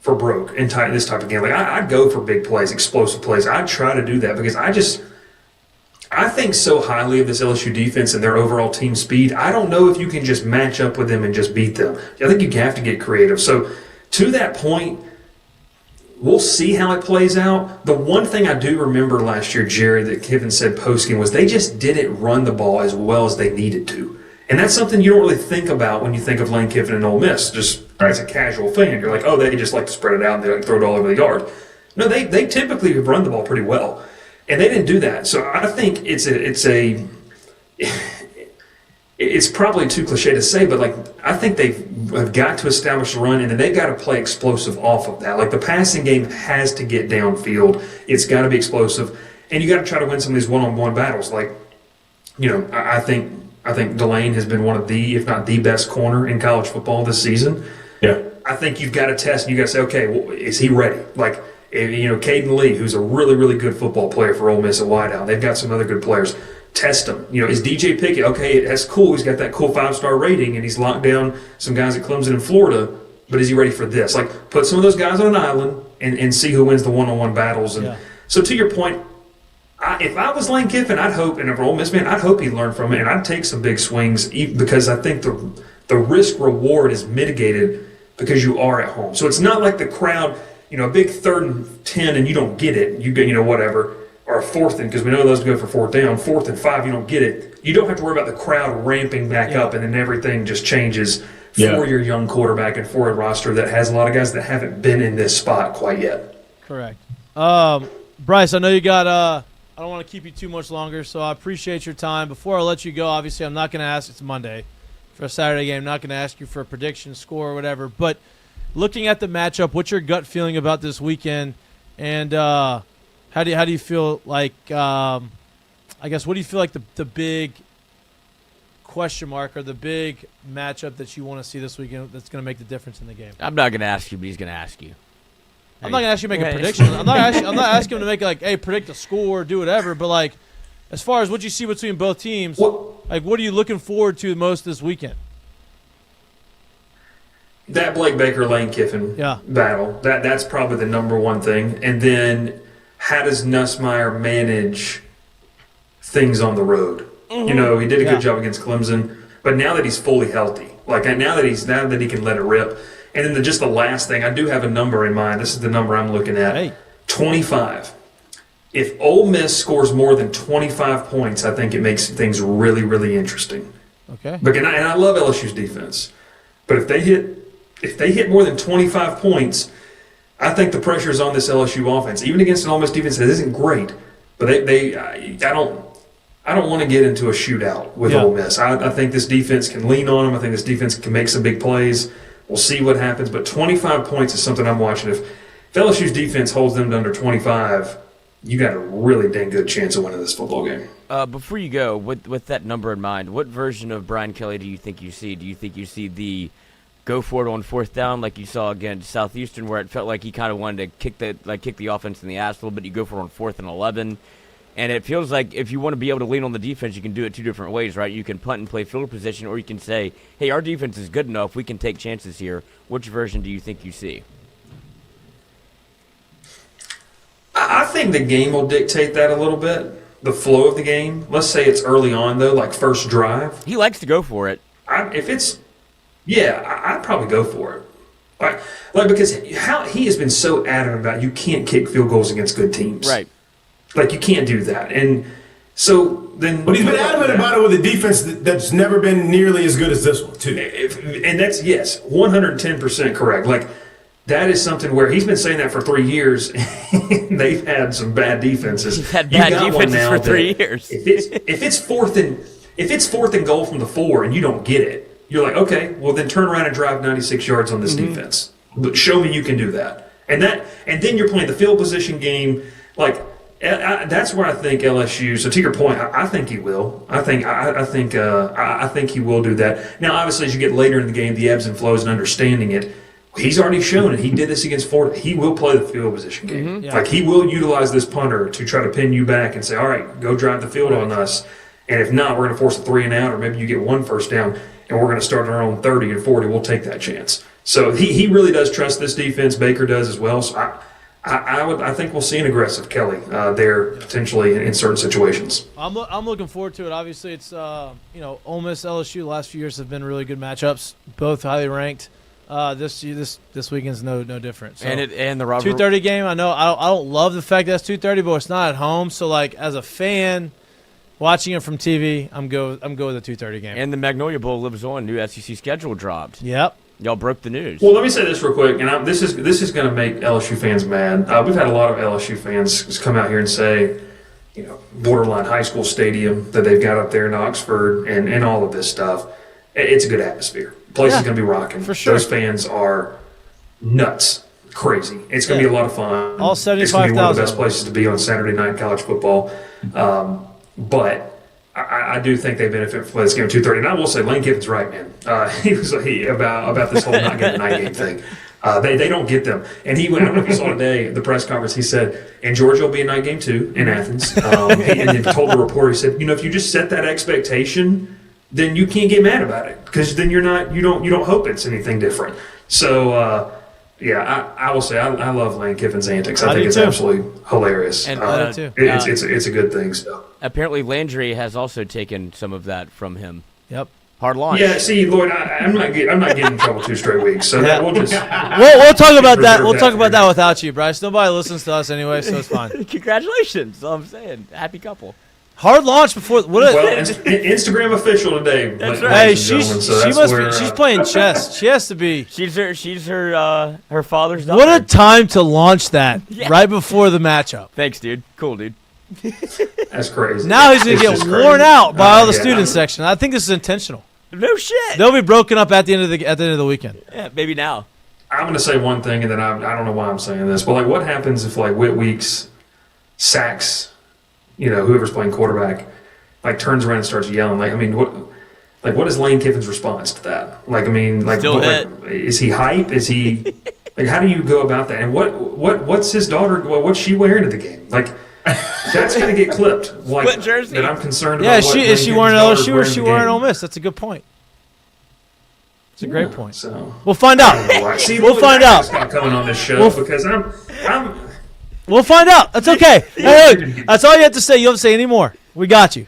S3: for broke in this type of game. I'd go for big plays, explosive plays. I'd try to do that because I think so highly of this LSU defense and their overall team speed. I don't know if you can just match up with them and just beat them. I think you have to get creative. So to that point, we'll see how it plays out. The one thing I do remember last year, Jerry, that Kiffin said post-game was they just didn't run the ball as well as they needed to. And that's something you don't really think about when you think of Lane Kiffin and Ole Miss, just as a casual fan. You're like, oh, they just like to spread it out and they throw it all over the yard. No, they typically run the ball pretty well. And they didn't do that. So I think it's a it's probably too cliche to say, but like I think they've got to establish a run, and then they've got to play explosive off of that. Like the passing game has to get downfield. It's got to be explosive, and you got to try to win some of these one-on-one battles. Like, I think Delane has been one of the, if not the best corner in college football this season.
S4: Yeah.
S3: I think you've got to test, and you got to say, okay, well, is he ready? Like, Caden Lee, who's a really, really good football player for Ole Miss at wideout. They've got some other good players. Test him. Is DJ Pickett, okay, that's cool. He's got that cool 5-star rating, and he's locked down some guys at Clemson and Florida, but is he ready for this? Like, put some of those guys on an island and see who wins the one-on-one battles. And so to your point, if I was Lane Kiffin, I'd hope, and if Ole Miss man, I'd hope he'd learn from it, and I'd take some big swings because I think the risk-reward is mitigated because you are at home. So it's not like the crowd, a big 3rd and 10 and you don't get it, you get, whatever, or a 4th and, because we know those go for 4th down, 4th and 5, you don't get it. You don't have to worry about the crowd ramping back up and then everything just changes for your young quarterback and for a roster that has a lot of guys that haven't been in this spot quite yet.
S1: Correct. Bryce, I know you got I don't want to keep you too much longer, so I appreciate your time. Before I let you go, obviously I'm not going to ask, it's Monday, for a Saturday game, I'm not going to ask you for a prediction, score, or whatever, but looking at the matchup, what's your gut feeling about this weekend, and how do you feel like I guess what do you feel like the big question mark or the big matchup that you want to see this weekend that's going to make the difference in the game?
S2: I'm not going to ask you, but he's going to ask you.
S1: I'm not going to ask you to make a prediction. I'm not asking him to make like, hey, predict a score, do whatever, but like as far as what you see between both teams, like what are you looking forward to most this weekend?
S3: That Blake Baker Lane Kiffin battle. That's probably the number one thing. And then how does Nussmeier manage things on the road? Mm-hmm. He did a good job against Clemson, but now that he's fully healthy, like now that he can let it rip. And then just the last thing, I do have a number in mind. This is the number I'm looking at. 25. If Ole Miss scores more than 25 points, I think it makes things really, really interesting.
S1: Okay.
S3: And I love LSU's defense, but if they hit more than 25 points, I think the pressure is on this LSU offense, even against an Ole Miss defense that isn't great. But I don't want to get into a shootout with Ole Miss. I think this defense can lean on them. I think this defense can make some big plays. We'll see what happens. But 25 points is something I'm watching. If LSU's defense holds them to under 25, you got a really dang good chance of winning this football game.
S2: Before you go, with that number in mind, what version of Brian Kelly do you think you see? Do you think you see the go for it on 4th down like you saw against Southeastern, where it felt like he kind of wanted to kick the offense in the ass a little bit? You go for it on 4th and 11. And it feels like if you want to be able to lean on the defense, you can do it 2 different ways, right? You can punt and play field position, or you can say, hey, our defense is good enough. We can take chances here. Which version do you think you see?
S3: I think the game will dictate that a little bit, the flow of the game. Let's say it's early on, though, like first drive.
S2: He likes to go for it.
S3: I'd probably go for it. Like because how he has been so adamant about you can't kick field goals against good teams.
S2: Right.
S3: Like, you can't do that. And so then...
S4: But he's been adamant about it with a defense that's never been nearly as good as this one, too.
S3: And that's, 110% correct. Like, that is something where he's been saying that for 3 years, and they've had some bad defenses.
S2: He's had bad defenses for 3 years.
S3: If it's fourth and goal from the 4 and you don't get it, you're like, okay, well, then turn around and drive 96 yards on this defense. But show me you can do that. And then you're playing the field position game, like... that's where I think LSU. So to your point, I think he will. I think he will do that. Now, obviously, as you get later in the game, the ebbs and flows and understanding it, he's already shown it. He did this against Florida. He will play the field position game. Mm-hmm. Yeah. Like he will utilize this punter to try to pin you back and say, "All right, go drive the field on us." And if not, we're going to force a 3 and out, or maybe you get 1 first down, and we're going to start our own 30 and 40. We'll take that chance. So he really does trust this defense. Baker does as well. So I think we'll see an aggressive Kelly there potentially in certain situations.
S1: I'm looking forward to it. Obviously, it's Ole Miss LSU the last few years have been really good matchups, both highly ranked. This weekend's no different. So,
S2: and the Robert
S1: 2:30 game. I know I don't love the fact that it's 2:30, but it's not at home. So like as a fan watching it from TV, I'm go with the 2:30 game.
S2: And the Magnolia Bowl lives on. New SEC schedule dropped.
S1: Yep.
S2: Y'all broke the news.
S3: Well, let me say this real quick, and this is going to make LSU fans mad. We've had a lot of LSU fans come out here and say, borderline high school stadium that they've got up there in Oxford and all of this stuff. It's a good atmosphere. The place is going to be rocking.
S1: For sure.
S3: Those fans are nuts, crazy. It's going to be a lot of fun.
S1: All
S3: It's going to be one of the
S1: 75,000.
S3: best places to be on Saturday night in college football. But I do think they benefit from this game at 2:30. And I will say, Lane Kiffin's right, man. About this whole not getting a night game thing. They don't get them. And I don't know if you saw today at the press conference, he said, and Georgia will be a night game too in Athens. And then told the reporter, he said, if you just set that expectation, then you can't get mad about it because then you don't hope it's anything different. So, I will say I love Lane Kiffin's antics. I think it's absolutely hilarious.
S2: And
S1: I do too.
S3: It's a good thing. So.
S2: Apparently, Landry has also taken some of that from him.
S1: Yep.
S2: Hard launch.
S3: Yeah, see, Lloyd, I'm not getting in trouble 2 straight weeks, so that we'll just.
S1: We'll talk about that. We'll talk about that without you, Bryce. Nobody listens to us anyway, so it's fine.
S2: Congratulations! That's all I'm saying. Happy couple.
S1: Hard launch before.
S3: Instagram official today.
S2: That's
S3: ladies
S1: Hey,
S3: and gentlemen,
S1: she's playing chess. She has to be.
S2: She's her father's daughter.
S1: What a time to launch that right before the matchup.
S2: Thanks, dude. Cool, dude.
S3: That's crazy.
S1: Now he's gonna
S3: It's
S1: get
S3: just
S1: worn
S3: crazy.
S1: out by all the
S3: Yeah,
S1: student section. I think this is intentional.
S2: No shit.
S1: They'll be broken up at the end of the weekend.
S2: Yeah, maybe now.
S3: I'm going to say one thing, and then I don't know why I'm saying this, but what happens if Whit Weeks sacks, whoever's playing quarterback, turns around and starts yelling? What is Lane Kiffin's response to that?
S2: Still hit.
S3: Is he hype? Is he how do you go about that? And what's his daughter? What's she wearing at the game? That's going to get clipped.
S2: What jersey?
S3: That I'm concerned
S1: Yeah,
S3: about.
S1: is she wearing LSU or is she wearing
S3: game.
S1: Ole Miss? That's a good point. It's a great point.
S3: So
S1: We'll find out.
S3: See,
S1: We'll find out.
S3: Stop coming on this show because I'm.
S1: We'll find out. That's okay. Hey, look, that's all you have to say. You don't have to say any more. We got you.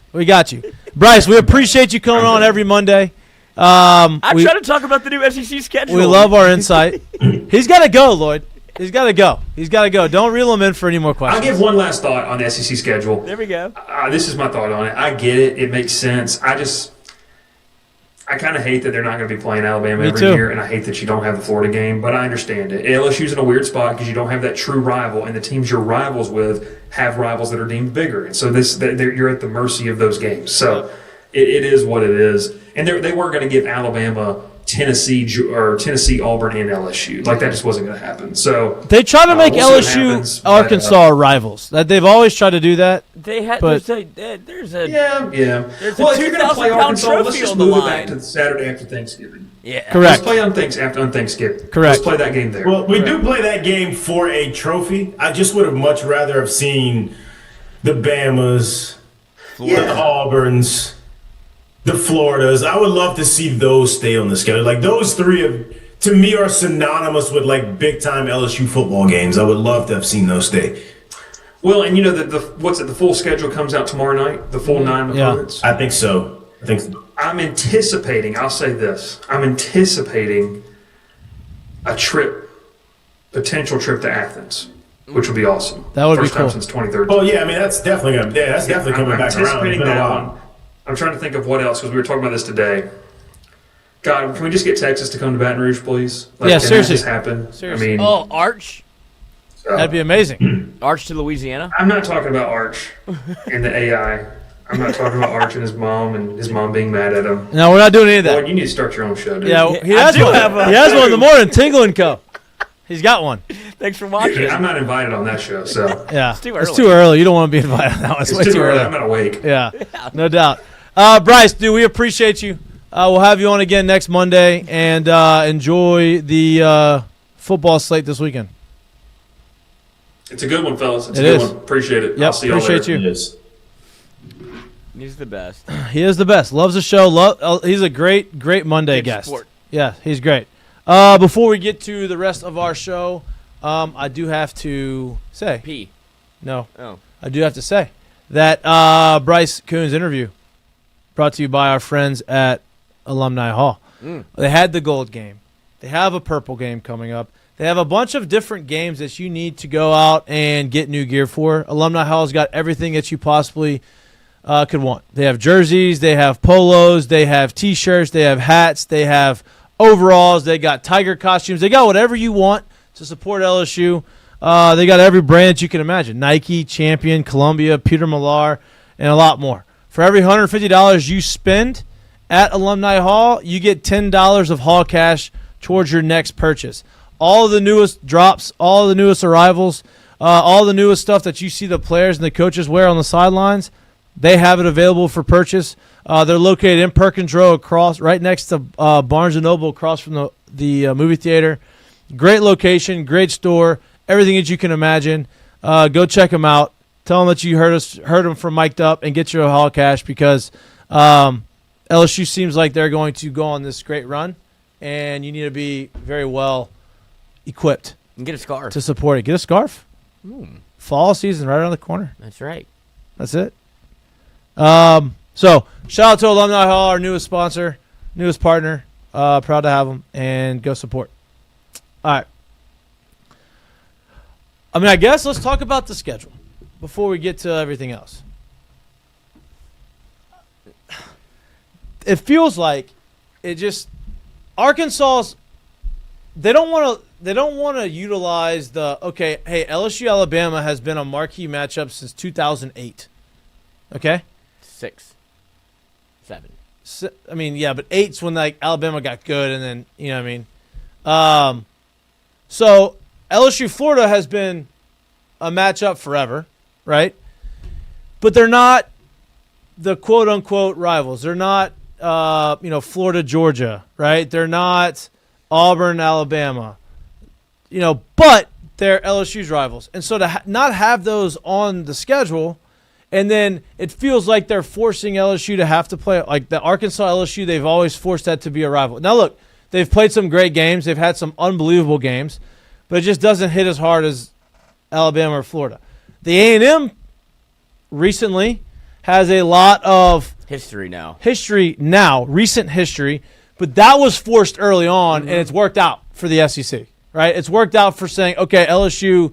S1: Bryce, we appreciate you coming on every Monday.
S2: I'm trying to talk about the new SEC schedule.
S1: We love our insight. He's got to go, Lloyd. He's got to go. Don't reel him in for any more questions.
S3: I'll give one last thought on the SEC schedule.
S2: There we go.
S3: This is my thought on it. I get it. It makes sense. I kind of hate that they're not going to be playing Alabama every year, and I hate that you don't have the Florida game, but I understand it. LSU's in a weird spot because you don't have that true rival, and the teams you're rivals with have rivals that are deemed bigger. And so you're at the mercy of those games. So it is what it is. And they weren't going to give Alabama Tennessee, Auburn, and LSU. That just wasn't going to happen. So
S1: they try to make
S3: we'll
S1: LSU, Arkansas rivals. That they've always tried to do that.
S2: They had.
S1: But-
S2: There's a
S3: yeah.
S2: There's a
S3: Well, if you're going to play
S2: 2,000-pound
S3: Arkansas, let's
S2: trophy
S3: just
S2: on the
S3: move it
S2: line.
S3: back to the Saturday after Thanksgiving.
S2: Yeah.
S1: Correct.
S3: Let's play on Thanksgiving.
S1: Correct.
S3: Let's play that game there.
S4: Well, we do play that game for a trophy. I just would have much rather have seen the Bamas, the Auburns, the Floridas. I would love to see those stay on the schedule. Those three, to me, are synonymous with big-time LSU football games. I would love to have seen those stay.
S3: Well, and the full schedule comes out tomorrow night, the full 9 opponents.
S4: I think so.
S3: I'm anticipating, I'll say this, a potential trip to Athens, which would be awesome.
S1: That would be
S3: First time
S1: cool.
S3: since 2013.
S4: Oh, yeah, that's definitely coming back around. It's
S3: Anticipating
S4: been a
S3: that
S4: while.
S3: one. I'm trying to think of what else, because we were talking about this today. God, can we just get Texas to come to Baton Rouge, please?
S1: Yeah,
S3: can
S1: seriously.
S3: That just happen?
S1: Seriously.
S2: Arch
S1: That'd be amazing.
S2: Arch to Louisiana.
S3: I'm not talking about Arch and the AI. I'm not talking about Arch and his mom being mad at him.
S1: No, we're not doing any of
S3: Boy,
S1: that.
S3: you need to start your own show, dude.
S1: Yeah, he
S2: I
S1: has
S2: do
S1: one.
S2: have a-
S1: He has one in the morning. Tingle and Co. He's got one.
S2: Thanks for watching.
S3: I'm not invited on that show, so
S1: Yeah,
S2: too
S1: it's
S2: early.
S1: too early. You don't want to be invited on that one. It's way
S3: it's
S1: too early.
S3: I'm not awake.
S1: Yeah, no doubt. Bryce, dude, we appreciate you. We'll have you on again next Monday, and enjoy the football slate this weekend.
S3: It's a good one, fellas. It's
S1: It
S3: a good
S1: is.
S3: one. Appreciate it.
S1: Yep,
S3: I'll see y'all
S1: appreciate
S3: later.
S1: you.
S4: Yes.
S2: He's the best.
S1: He is the best. Loves the show. He's a great Monday
S2: Good
S1: guest.
S2: sport.
S1: Yeah, he's great. Before we get to the rest of our show, I do have to say,
S2: P.
S1: no,
S2: Oh.
S1: I do have to say that Bryce Koon's interview brought to you by our friends at Alumni Hall. They had the gold game. They have a purple game coming up. They have a bunch of different games that you need to go out and get new gear for. Alumni Hall's got everything that you possibly could want. They have jerseys, they have polos, they have T-shirts, they have hats, they have overalls, they got tiger costumes. They got whatever you want to support LSU. They got every brand that you can imagine: Nike, Champion, Columbia, Peter Millar, and a lot more. For every $150 you spend at Alumni Hall, you get $10 of hall cash towards your next purchase. All of the newest drops, all of the newest arrivals, all the newest stuff that you see the players and the coaches wear on the sidelines, they have it available for purchase. They're located in Perkins Row, right next to Barnes & Noble, across from the movie theater. Great location, great store, everything that you can imagine. Go check them out. Tell them that you heard them from Mik'd Up, and get your hall cash, because LSU seems like they're going to go on this great run, and you need to be very well equipped.
S2: And get a scarf
S1: to support it. Get a scarf. Fall season right around the corner.
S2: That's right.
S1: That's it. So shout out to Alumni Hall, our newest sponsor, newest partner. Proud to have them, and go support. All right. I guess let's talk about the schedule before we get to everything else. It feels like Arkansas's, they don't want to utilize hey, LSU Alabama has been a marquee matchup since 2008. Okay?
S2: 6, 7.
S1: But 8's when Alabama got good, and then you know what I mean. So LSU Florida has been a matchup forever, right? But they're not the quote unquote rivals. They're not Florida Georgia, right? They're not Auburn Alabama, but they're LSU's rivals. And so to not have those on the schedule, and then it feels like they're forcing LSU to have to play, like the Arkansas LSU, they've always forced that to be a rival. Now look, they've played some great games. They've had some unbelievable games, but it just doesn't hit as hard as Alabama or Florida. The A&M recently has a lot of
S2: history now,
S1: recent history, but that was forced early on, and it's worked out for the SEC, right? It's worked out for saying, okay, LSU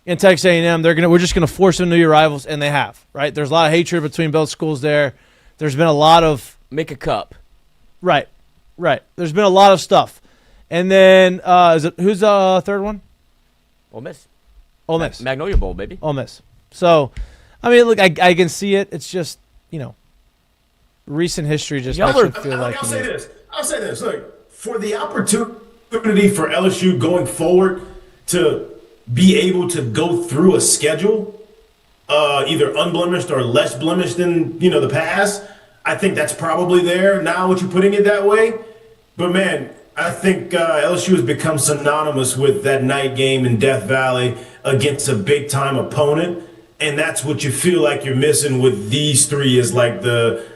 S1: and Texas A&M, we're just gonna force them to be rivals, and they have, right? There's a lot of hatred between both schools there. There's been a lot of
S2: make a cup,
S1: right. There's been a lot of stuff, and then who's the third one?
S2: Ole Miss.
S1: Magnolia
S2: Bowl, baby.
S1: Ole Miss. So, look, I can see it. It's just, recent history just makes it feel like.
S4: I'll say this. Look, for the opportunity for LSU going forward to be able to go through a schedule, either unblemished or less blemished than the past, I think that's probably there now with you putting it that way. But man, I think LSU has become synonymous with that night game in Death Valley against a big time opponent, and that's what you feel like you're missing with these three, is like the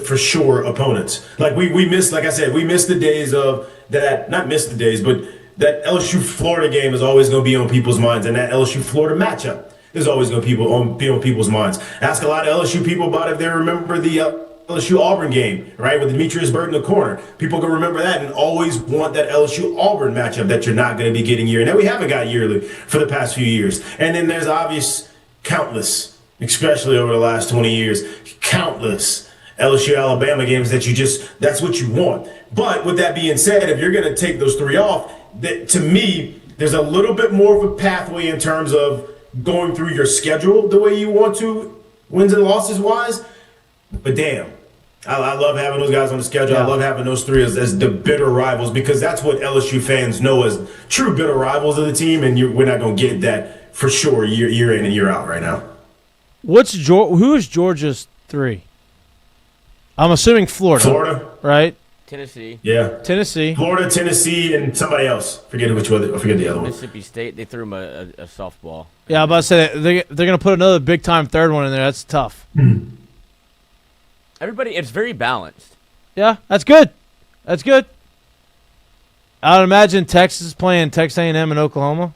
S4: for sure opponents. Like we missed, like I said, we missed the days of that. Not missed the days, but that LSU Florida game is always going to be on people's minds, and that LSU Florida matchup is always going to be on people's minds. Ask a lot of LSU people about if they remember the LSU Auburn game, right, with Demetrius Burton in the corner. People can remember that and always want that LSU Auburn matchup that you're not going to be getting yearly, and that we haven't got yearly for the past few years. And then there's obvious countless, especially over the last 20 years, countless LSU Alabama games that's what you want. But with that being said, if you're going to take those three off, to me, there's a little bit more of a pathway in terms of going through your schedule the way you want to, wins and losses wise. But damn, I love having those guys on the schedule. Yeah. I love having those three as the bitter rivals, because that's what LSU fans know as true bitter rivals of the team, and we're not going to get that for sure year in and year out right now.
S1: Who is Georgia's three? I'm assuming Florida, right?
S2: Tennessee.
S4: Yeah.
S1: Tennessee.
S4: Florida, Tennessee, and somebody else. Forget the other one.
S2: Mississippi State. They threw him a softball.
S1: Yeah, I'm about to say they're going to put another big time third one in there. That's tough.
S2: Everybody, it's very balanced.
S1: Yeah, that's good. I would imagine Texas is playing Texas A&M in Oklahoma.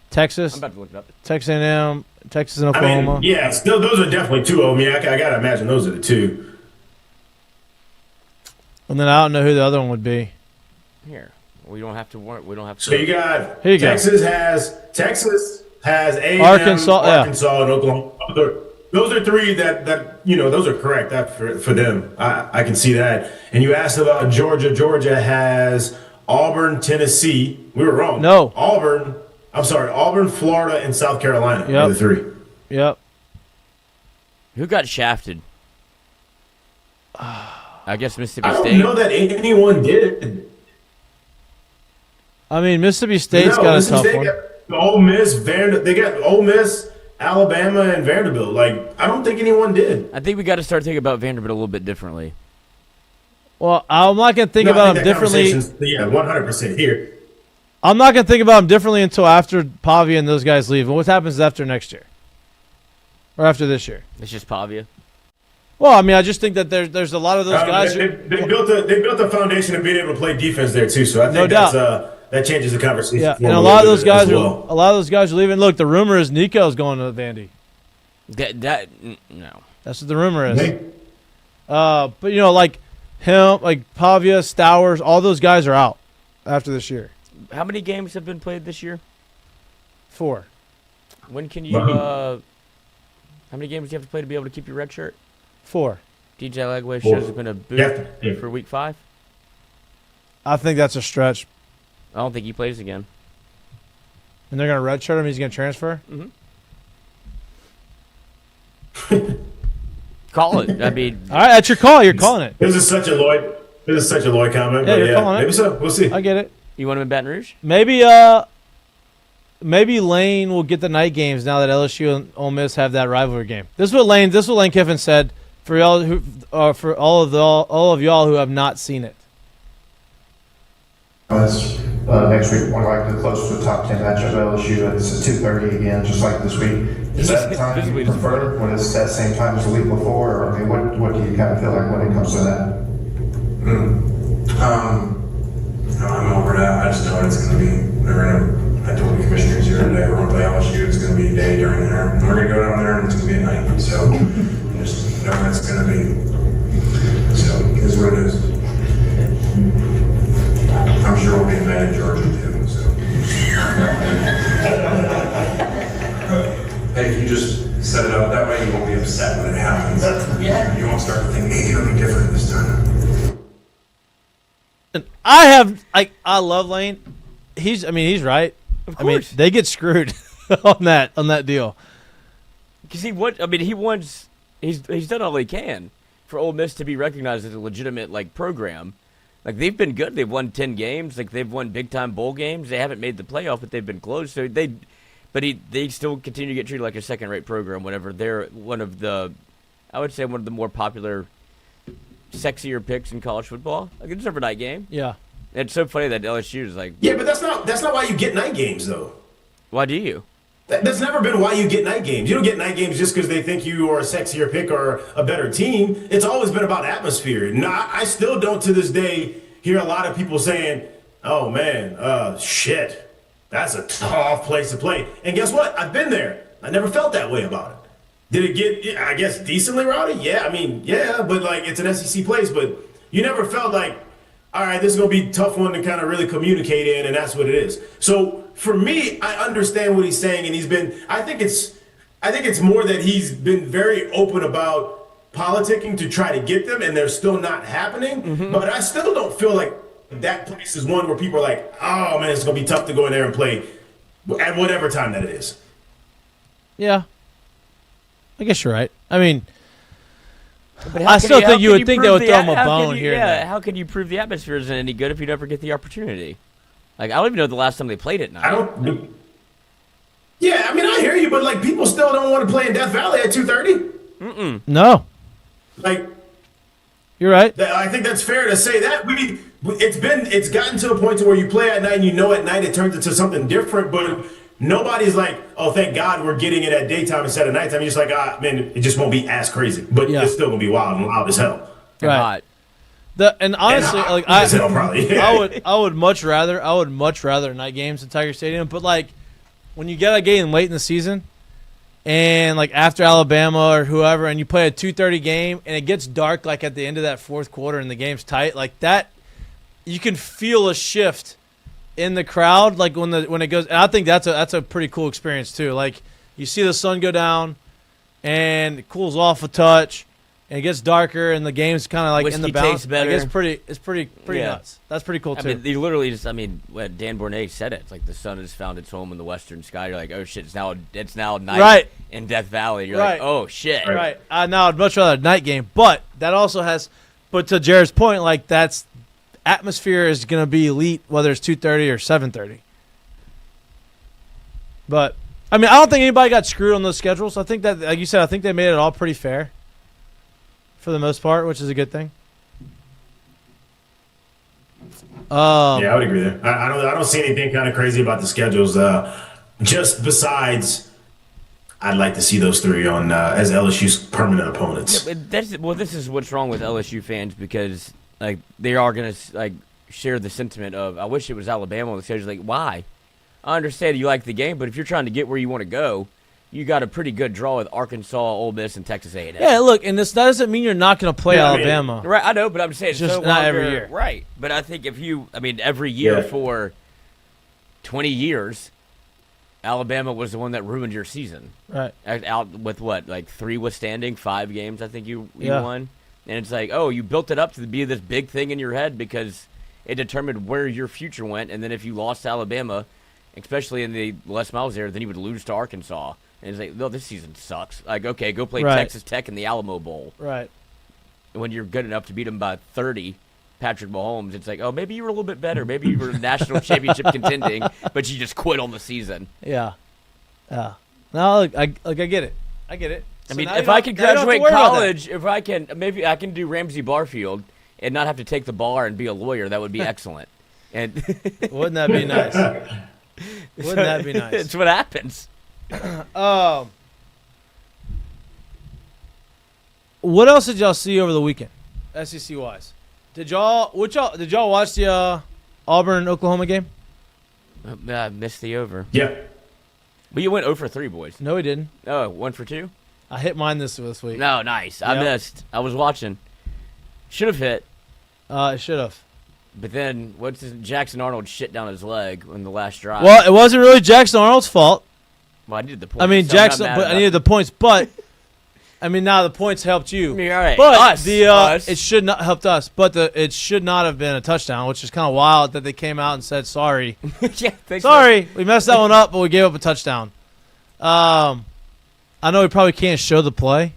S1: Texas.
S2: I'm about to look it up.
S1: Texas A&M, Texas and Oklahoma.
S4: Still, those are definitely two of them. I got to imagine those are the two.
S1: And then I don't know who the other one would be.
S2: Here, we don't have to work. We don't have to.
S4: So you got Texas has A&M,
S1: Arkansas,
S4: and Oklahoma. Those are three that those are correct. That for them, I can see that. And you asked about Georgia. Georgia has Auburn, Tennessee. We were wrong.
S1: No.
S4: Auburn, Florida, and South Carolina.
S1: Yep.
S4: The three.
S1: Yep.
S2: Who got shafted? I guess Mississippi
S4: I don't
S2: State.
S4: know that anyone did.
S1: I mean, Mississippi State's got a
S4: Mississippi
S1: tough
S4: State
S1: one.
S4: got Ole Miss, they got Ole Miss, Alabama, and Vanderbilt. Like, I don't think anyone did.
S2: I think we got to start thinking about Vanderbilt a little bit differently.
S1: Well, I'm not going to think about them differently.
S4: Yeah, 100% here.
S1: I'm not going to think about them differently until after Pavia and those guys leave. And what happens after next year? Or after this year?
S2: It's just Pavia.
S1: Well, I mean, I just think that there's a lot of those guys.
S4: They built a foundation of being able to play defense there too. So I think
S1: No doubt.
S4: that changes the conversation.
S1: Yeah,
S4: for
S1: and
S4: them
S1: a lot of those
S4: little bit
S1: guys
S4: as well.
S1: are leaving. Look, the rumor is Nico's going to Vandy.
S2: No.
S1: That's what the rumor is.
S4: Hey,
S1: But like him, like Pavia, Stowers, all those guys are out after this year.
S2: How many games have been played this year?
S1: 4.
S2: When can you? How many games do you have to play to be able to keep your red shirt?
S1: 4.
S2: DJ Lagway shows up in a boot
S4: Yeah.
S2: for week 5.
S1: I think that's a stretch.
S2: I don't think he plays again.
S1: And they're going to redshirt him. He's going to transfer.
S2: Call it. I mean,
S1: All right, that's your call. You're calling it.
S4: This is such a Lloyd comment.
S1: Yeah,
S4: but
S1: you're calling it.
S4: maybe so. We'll see.
S1: I get it.
S2: you want him in Baton Rouge?
S1: Maybe Lane will get the night games now that LSU and Ole Miss have that rivalry game. This is what Lane Kiffin said for y'all for all of y'all who have not seen it.
S5: That's next week, more likely close to the top 10 matchup LSU. It's at 2:30 again, just like this week. Is that the time you prefer when it's that same time as the week before? Or I mean, what do you kind of feel like when it comes to that?
S6: I'm over that. I just know it's going to be. I told the commissioners here today we're going to play LSU. It's going to be a day during there. And we're going to go down there and it's going to be at night. So just know it's going to be. So it is what it is. I'm sure we'll be in bed in Georgia too. So. Hey, if you just set it up that way, you won't be upset when it happens. Yeah. You won't start to think, maybe it'll be different this time.
S1: And I love Lane. He's right.
S2: Of
S1: I mean,
S2: course.
S1: they get screwed on that deal.
S2: Because he's done all he can for Ole Miss to be recognized as a legitimate program. Like, they've been good. They've won 10 games. Like, they've won big-time bowl games. They haven't made the playoff, but they've been close. So they still continue to get treated like a second-rate program whenever they're one of the more popular, sexier picks in college football. Like, it's an overnight game.
S1: Yeah.
S2: And it's so funny that LSU is like,
S4: Yeah, but that's not why you get night games though.
S2: why do you?
S4: That's never been why you get night games. You don't get night games just because they think you are a sexier pick or a better team. It's always been about atmosphere. Now, I still don't to this day hear a lot of people saying, oh man, shit, that's a tough place to play. And guess what? I've been there. I never felt that way about it. Did it get, I guess, decently rowdy? Yeah, I mean, yeah, but it's an SEC place, but you never felt like, all right, this is going to be a tough one to kind of really communicate in, and that's what it is. So for me, I understand what he's saying, and I think it's more that he's been very open about politicking to try to get them, and they're still not happening. Mm-hmm. But I still don't feel like that place is one where people are like, oh man, it's going to be tough to go in there and play at whatever time that it is.
S1: Yeah. I guess you're right. I mean,
S2: But
S1: I still think you would think they would throw him a bone here.
S2: Yeah, how can you prove the atmosphere isn't any good if you never get the opportunity? Like, I don't even know the last time they played at night.
S4: Yeah, I mean, I hear you, but people still don't want to play in Death Valley at 2:30.
S1: No. You're right.
S4: I think that's fair to say that. It's gotten to a point to where you play at night and at night it turns into something different, but nobody's like, oh, thank God we're getting it at daytime instead of nighttime. You're just like, man, it just won't be as crazy. But it's still going to be wild and loud as hell.
S1: Right. And honestly, I would much rather night games at Tiger Stadium. But when you get a game late in the season, and after Alabama or whoever, and you play a 2:30 game, and it gets dark at the end of that fourth quarter, and the game's tight, that, you can feel a shift in the crowd, when it goes. And I think that's a pretty cool experience too. You see the sun go down, and it cools off a touch. and it gets darker, and the game's kind of like
S2: Whiskey
S1: in the balance.
S2: tastes better.
S1: Like, it's pretty
S2: Yeah.
S1: nuts. That's pretty cool too.
S2: I mean, you literally just, what Dan Bournet said it. It's like the sun has found its home in the western sky. You're like, oh shit, it's now night
S1: Right.
S2: in Death Valley. You're
S1: Right.
S2: like, oh shit.
S1: Right. Now I'd much rather a night game, but that also has. But to Jared's point, like that's atmosphere is going to be elite, whether it's 2:30 or 7:30. But I mean, I don't think anybody got screwed on those schedules. I think that, like you said, I think they made it all pretty fair for the most part, which is a good thing.
S4: Yeah, I would agree there. I don't see anything kind of crazy about the schedules. Just besides, I'd like to see those three on as LSU's permanent opponents.
S2: Yeah, but this is what's wrong with LSU fans, because like they are gonna like share the sentiment of, I wish it was Alabama on the schedule. Like, why? I understand you like the game, but if you're trying to get where you want to go, you got a pretty good draw with Arkansas, Ole Miss, and Texas A&M.
S1: Yeah, look, and that doesn't mean you're not going to play Alabama.
S2: Right, I know, but I'm just saying
S1: It's just not every year.
S2: Right, but I think every year
S4: Yeah.
S2: for 20 years, Alabama was the one that ruined your season.
S1: Right.
S2: Out with what, like 3 withstanding, 5 games I think you
S1: Yeah.
S2: won. And it's like, oh, you built it up to be this big thing in your head because it determined where your future went. And then if you lost to Alabama, especially in the Les Miles era, then you would lose to Arkansas. And it's like, no, this season sucks. Like, okay, go play
S1: Right.
S2: Texas Tech in the Alamo Bowl.
S1: Right.
S2: When you're good enough to beat them by 30, Patrick Mahomes, it's like, oh, maybe you were a little bit better. Maybe you were national championship contending, but you just quit on the season.
S1: Yeah. Yeah. No, look, I get it. I get it.
S2: I
S1: So
S2: mean,
S1: now
S2: if
S1: you
S2: I
S1: don't-
S2: could
S1: now you don't have to
S2: graduate
S1: worry about that.
S2: college, if I can, maybe I can do Ramsey Barfield and not have to take the bar and be a lawyer. That would be excellent. And
S1: Wouldn't that be nice? Wouldn't that be nice?
S2: It's what happens.
S1: What else did y'all see over the weekend, SEC wise? Did y'all watch the Auburn Oklahoma game?
S2: I missed the over.
S4: Yeah.
S2: But you went 0 for 3, boys.
S1: No, he didn't.
S2: Oh, 1 for 2?
S1: I hit mine this week.
S2: No, nice. I
S1: Yep.
S2: missed. I was watching. Should have hit.
S1: I should have.
S2: But then, Jackson Arnold shit down his leg in the last drive.
S1: Well, it wasn't really Jackson Arnold's fault.
S2: Well, I needed the points.
S1: I mean,
S2: so I'm not
S1: Jackson,
S2: mad
S1: but I
S2: about
S1: needed
S2: it.
S1: the points. But I mean, now the points helped you.
S2: I mean, all right.
S1: But
S2: Us. Us.
S1: it should not helped us. But it should not have been a touchdown, which is kind of wild that they came out and said sorry.
S2: Yeah, thanks.
S1: Sorry, we messed that one up, but we gave up a touchdown. I know we probably can't show the play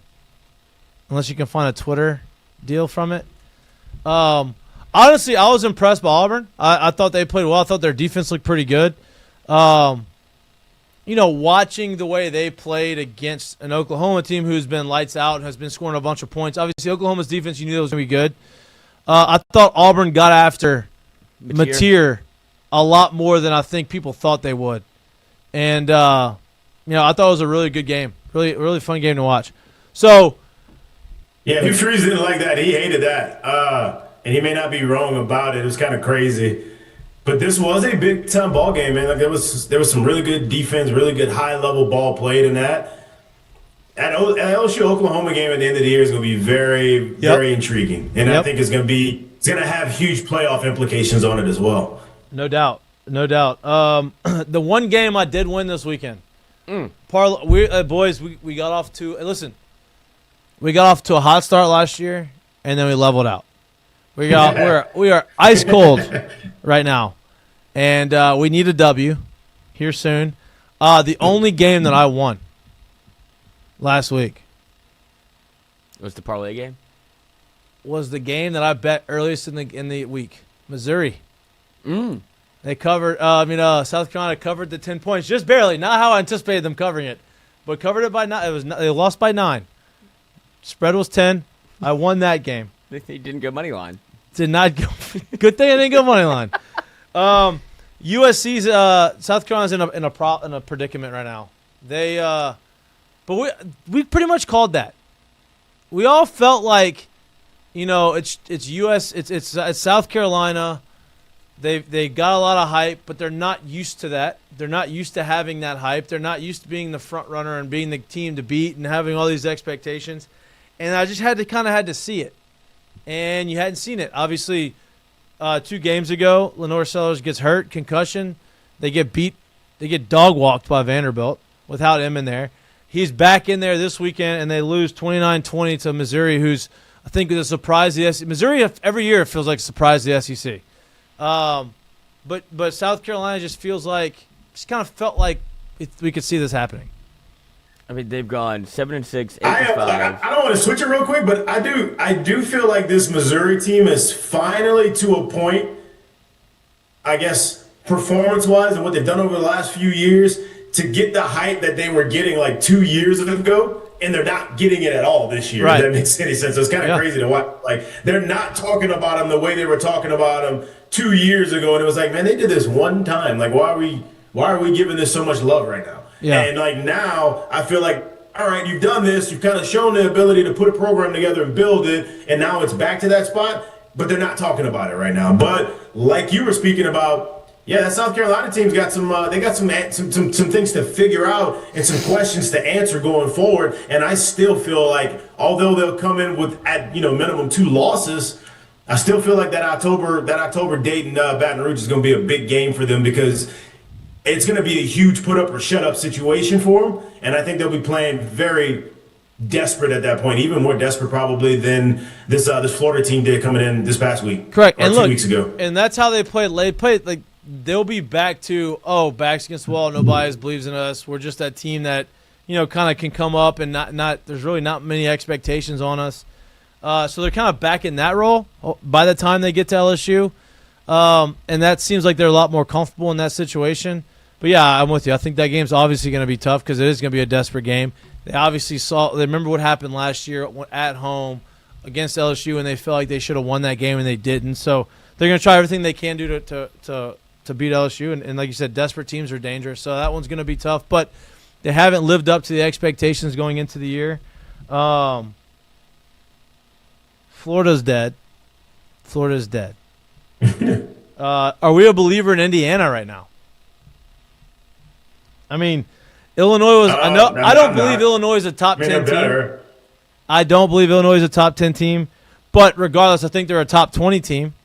S1: unless you can find a Twitter deal from it. Honestly, I was impressed by Auburn. I thought they played well. I thought their defense looked pretty good. Watching the way they played against an Oklahoma team who's been lights out and has been scoring a bunch of points. Obviously, Oklahoma's defense, you knew it was going to be good. I thought Auburn got after Mateer a lot more than I think people thought they would. And, I thought it was a really good game. Really, really fun game to watch. So,
S4: Yeah, Hugh Freeze didn't like that. He hated that. And he may not be wrong about it. It was kind of crazy. But this was a big-time ball game, man. Like there was some really good defense, really good high-level ball played in that. That LSU Oklahoma game at the end of the year is going to be very, very intriguing. And I think it's going to have huge playoff implications on it as well.
S1: No doubt. No doubt. The one game I did win this weekend. Boys, we got off to we got off to a hot start last year, and then we leveled out. We are ice cold right now, and we need a W here soon. The only game that I won last week
S2: It was the parlay game?
S1: was the game that I bet earliest in the week. Missouri. They covered. South Carolina covered the 10 points, just barely. Not how I anticipated them covering it, but covered it by 9. They lost by 9. Spread was 10. I won that game.
S2: They didn't go money line.
S1: Did not go. Good thing I didn't go money line. USC's South Carolina's in a predicament right now. But we pretty much called that. We all felt like, it's South Carolina. They got a lot of hype, but they're not used to that. They're not used to having that hype. They're not used to being the front runner and being the team to beat and having all these expectations. And I just had to see it. And you hadn't seen it. Obviously, 2 games ago, Lenore Sellers gets hurt, concussion. They get beat. They get dog walked by Vanderbilt without him in there. he's back in there this weekend, and they lose 29-20 to Missouri, who's I think is a surprise. Missouri every year it feels like a surprise to the SEC. But South Carolina just feels like just kind of felt like we could see this happening.
S2: I mean, they've gone 7-6, 8-5.
S4: I don't want to switch it real quick, but I do feel like this Missouri team is finally to a point, I guess, performance-wise and what they've done over the last few years to get the hype that they were getting like 2 years ago, and they're not getting it at all this year. Right. If that makes any sense. So it's kind of crazy to watch. Like, they're not talking about them the way they were talking about them 2 years ago, and it was like, man, they did this one time. Like, why are we giving this so much love right now? Yeah. And like now, I feel like, all right, you've done this. You've kind of shown the ability to put a program together and build it, and now it's back to that spot. But they're not talking about it right now. But like you were speaking about, yeah, that South Carolina team's got some. They got some things to figure out and some questions to answer going forward. And I still feel like, although they'll come in with at minimum 2 losses, I still feel like that October date in Baton Rouge is going to be a big game for them because it's going to be a huge put up or shut up situation for them. And I think they'll be playing very desperate at that point, even more desperate probably than this Florida team did coming in this past week.
S1: Correct.
S4: Or
S1: and
S4: 2 weeks ago.
S1: And that's how they played. They played like they'll be back to backs against the wall. Nobody believes in us. We're just that team that kind of can come up and not. There's really not many expectations on us. So they're kind of back in that role by the time they get to LSU, and that seems like they're a lot more comfortable in that situation. But yeah, I'm with you. I think that game's obviously going to be tough because it is going to be a desperate game. They obviously they remember what happened last year at home against LSU, and they felt like they should have won that game and they didn't. So they're going to try everything they can do to beat LSU. And like you said, desperate teams are dangerous. So that one's going to be tough. But they haven't lived up to the expectations going into the year. Florida's dead. Florida's dead. Are we a believer in Indiana right now? I mean, Illinois was. I don't believe Illinois is a top 10 team. I don't believe Illinois is a top 10 team, but regardless, I think they're a top 20 team.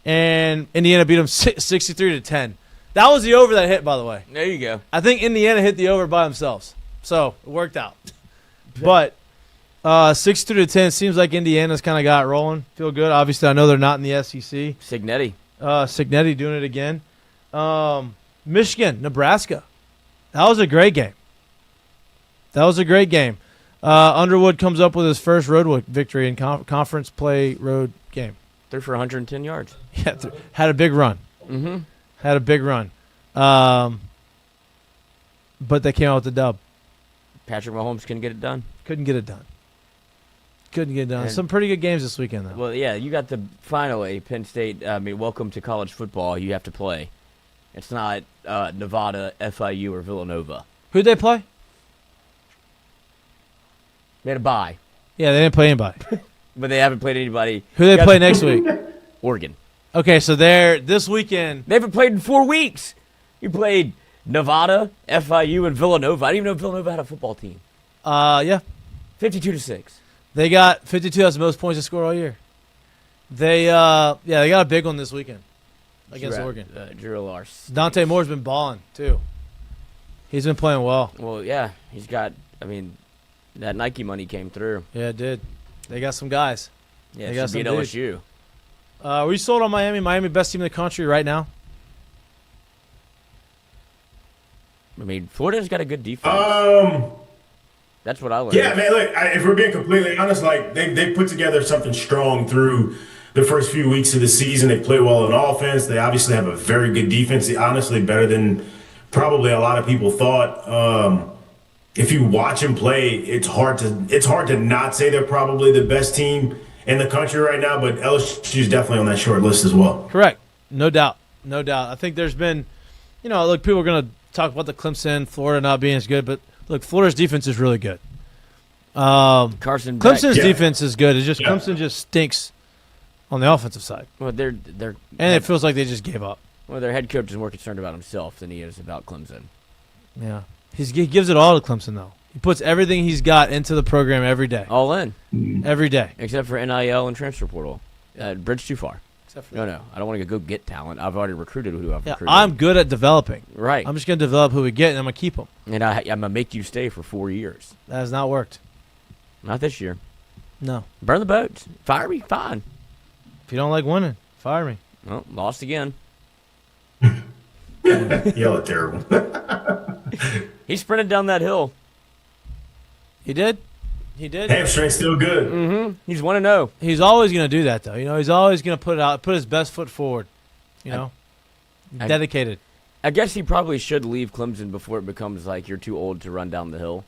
S1: And Indiana beat them 63-10. That was the over that hit, by the way.
S2: There you go.
S1: I think Indiana hit the over by themselves, so it worked out. But 63-10 seems like Indiana's kind of got it rolling. Feel good. Obviously, I know they're not in the SEC. Signetti doing it again. Michigan, Nebraska. That was a great game. Underwood comes up with his first road victory in conference play road game.
S2: Threw for 110 yards.
S1: Yeah, had a big run.
S2: Mm-hmm.
S1: Had a big run. But they came out with the dub.
S2: Patrick Mahomes couldn't get it done.
S1: Couldn't get it done. Some pretty good games this weekend, though.
S2: Well, yeah, you got finally Penn State. Welcome to college football. You have to play. It's not Nevada, FIU, or Villanova.
S1: Who'd they play?
S2: They had a bye.
S1: Yeah, they didn't play anybody.
S2: But they haven't played anybody.
S1: Who they play next week?
S2: Oregon.
S1: Okay, so they're this weekend.
S2: They haven't played in 4 weeks. You played Nevada, FIU, and Villanova. I didn't even know Villanova had a football team.
S1: Yeah.
S2: 52-6.
S1: They got 52. That's the most points they scored all year. They got a big one this weekend against Oregon.
S2: Drew Lars.
S1: Dante Moore's been balling too. He's been playing well.
S2: Well, yeah, he's got. I mean, that Nike money came through.
S1: Yeah, it did. They got some guys.
S2: Yeah, they got some LSU.
S1: We sold on Miami. Miami best team in the country right now.
S2: I mean, Florida's got a good defense. That's what I learned.
S4: Yeah, man. Look, if we're being completely honest, like they put together something strong through the first few weeks of the season. They play well on offense. They obviously have a very good defense. Honestly, better than probably a lot of people thought. If you watch them play, it's hard to not say they're probably the best team in the country right now. But LSU is definitely on that short list as well.
S1: Correct, no doubt. I think there's been, look, people are going to talk about the Clemson, Florida not being as good, but look, Florida's defense is really good. Clemson's defense is good. It's just Clemson just stinks on the offensive side.
S2: Well,
S1: it feels like they just gave up.
S2: Well, their head coach is more concerned about himself than he is about Clemson.
S1: Yeah, he gives it all to Clemson though. He puts everything he's got into the program every day.
S2: All in.
S1: Every day.
S2: Except for NIL and transfer portal. Bridge too far.
S1: Except for
S2: No. I don't want to go get talent. I've already recruited who I've recruited.
S1: I'm good at developing.
S2: Right.
S1: I'm just going to develop who we get, and I'm going to keep them.
S2: And I'm going to make you stay for 4 years.
S1: That has not worked.
S2: Not this year.
S1: No.
S2: Burn the boats. Fire me. Fine.
S1: If you don't like winning, fire me.
S2: Well, lost again.
S4: Y'all are terrible.
S2: He sprinted down that hill.
S1: He did. He did.
S4: Hamstring's still good.
S2: Mm-hmm. He's 1-0.
S1: He's always going to do that, though. He's always going to put his best foot forward. Dedicated.
S2: I guess he probably should leave Clemson before it becomes like you're too old to run down the hill.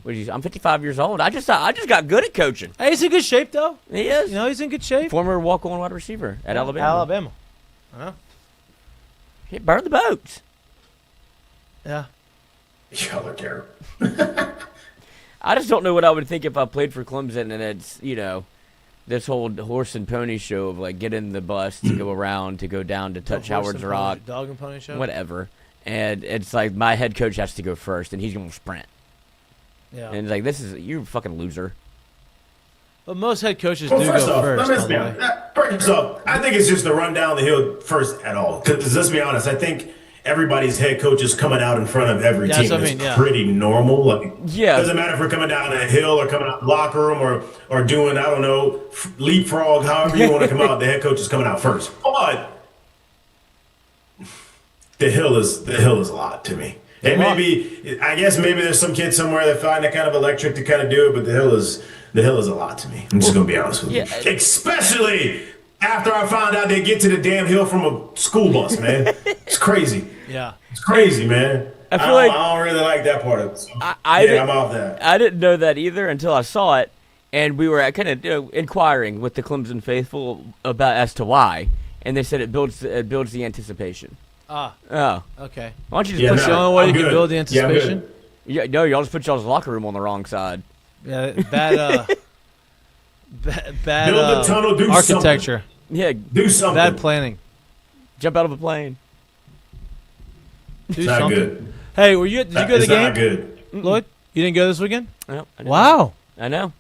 S2: I'm 55 years old. I just got good at coaching.
S1: Hey, he's in good shape, though.
S2: He is.
S1: He's in good shape.
S2: Former walk-on wide receiver at Alabama.
S1: I know.
S2: He burned the boats.
S1: Yeah.
S4: Y'all are terrible.
S2: I just don't know what I would think if I played for Clemson and it's, this whole horse and pony show of like get in the bus to go around, to go down, to touch Howard's Rock.
S1: Dog and pony show?
S2: Whatever. And it's like my head coach has to go first and he's going to sprint.
S1: Yeah.
S2: And it's like, you're a fucking loser.
S1: But most head coaches
S4: Well,
S1: do
S4: first
S1: go
S4: off,
S1: first.
S4: First off, I think it's just to run down the hill first at all. Because let's be honest, I think everybody's head coach is coming out in front of every team. It's pretty normal. Doesn't matter if we're coming down a hill or coming out the locker room or doing, I don't know, leapfrog, however you want to come out, the head coach is coming out first. But the hill is a lot to me. And I guess maybe there's some kid somewhere that find that kind of electric to kind of do it, but the hill is a lot to me. I'm just gonna be honest with you. Especially after I found out they get to the damn hill from a school bus, man. It's crazy.
S1: Yeah.
S4: It's crazy, man.
S2: I
S4: don't really like that part of it. So, I'm off that.
S2: I didn't know that either until I saw it, and we were kind of inquiring with the Clemson faithful about as to why, and they said it builds the anticipation.
S1: Oh. Okay.
S2: Why don't you just
S1: push the only way you can build the anticipation?
S2: No, y'all just put y'all's locker room on the wrong side.
S1: Yeah, bad
S4: build a tunnel, do
S1: architecture.
S4: Something.
S2: Yeah,
S4: do something.
S1: Bad planning.
S2: Jump out of a plane.
S1: Do
S4: it's not
S1: something.
S4: good.
S1: Hey, did you go to the game?
S4: Not good.
S1: Lloyd, you didn't go this weekend?
S2: No.
S1: Wow.
S2: I know.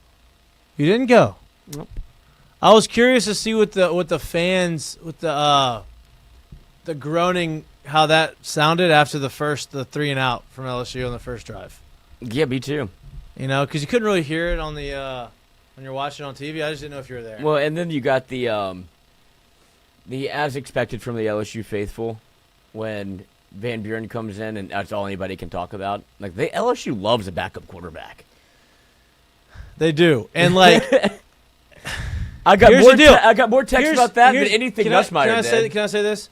S1: You didn't go.
S2: Nope.
S1: I was curious to see what the fans with the groaning, how that sounded after the 3 and out from LSU on the first drive.
S2: Yeah, me too.
S1: Because you couldn't really hear it on the when you're watching on TV. I just didn't know if you were there.
S2: Well, and then you got the as expected from the LSU faithful when Van Buren comes in, and that's all anybody can talk about. Like, LSU loves a backup quarterback.
S1: They do, and like
S2: I got more text about that than anything Nussmeier did.
S1: Can I say this?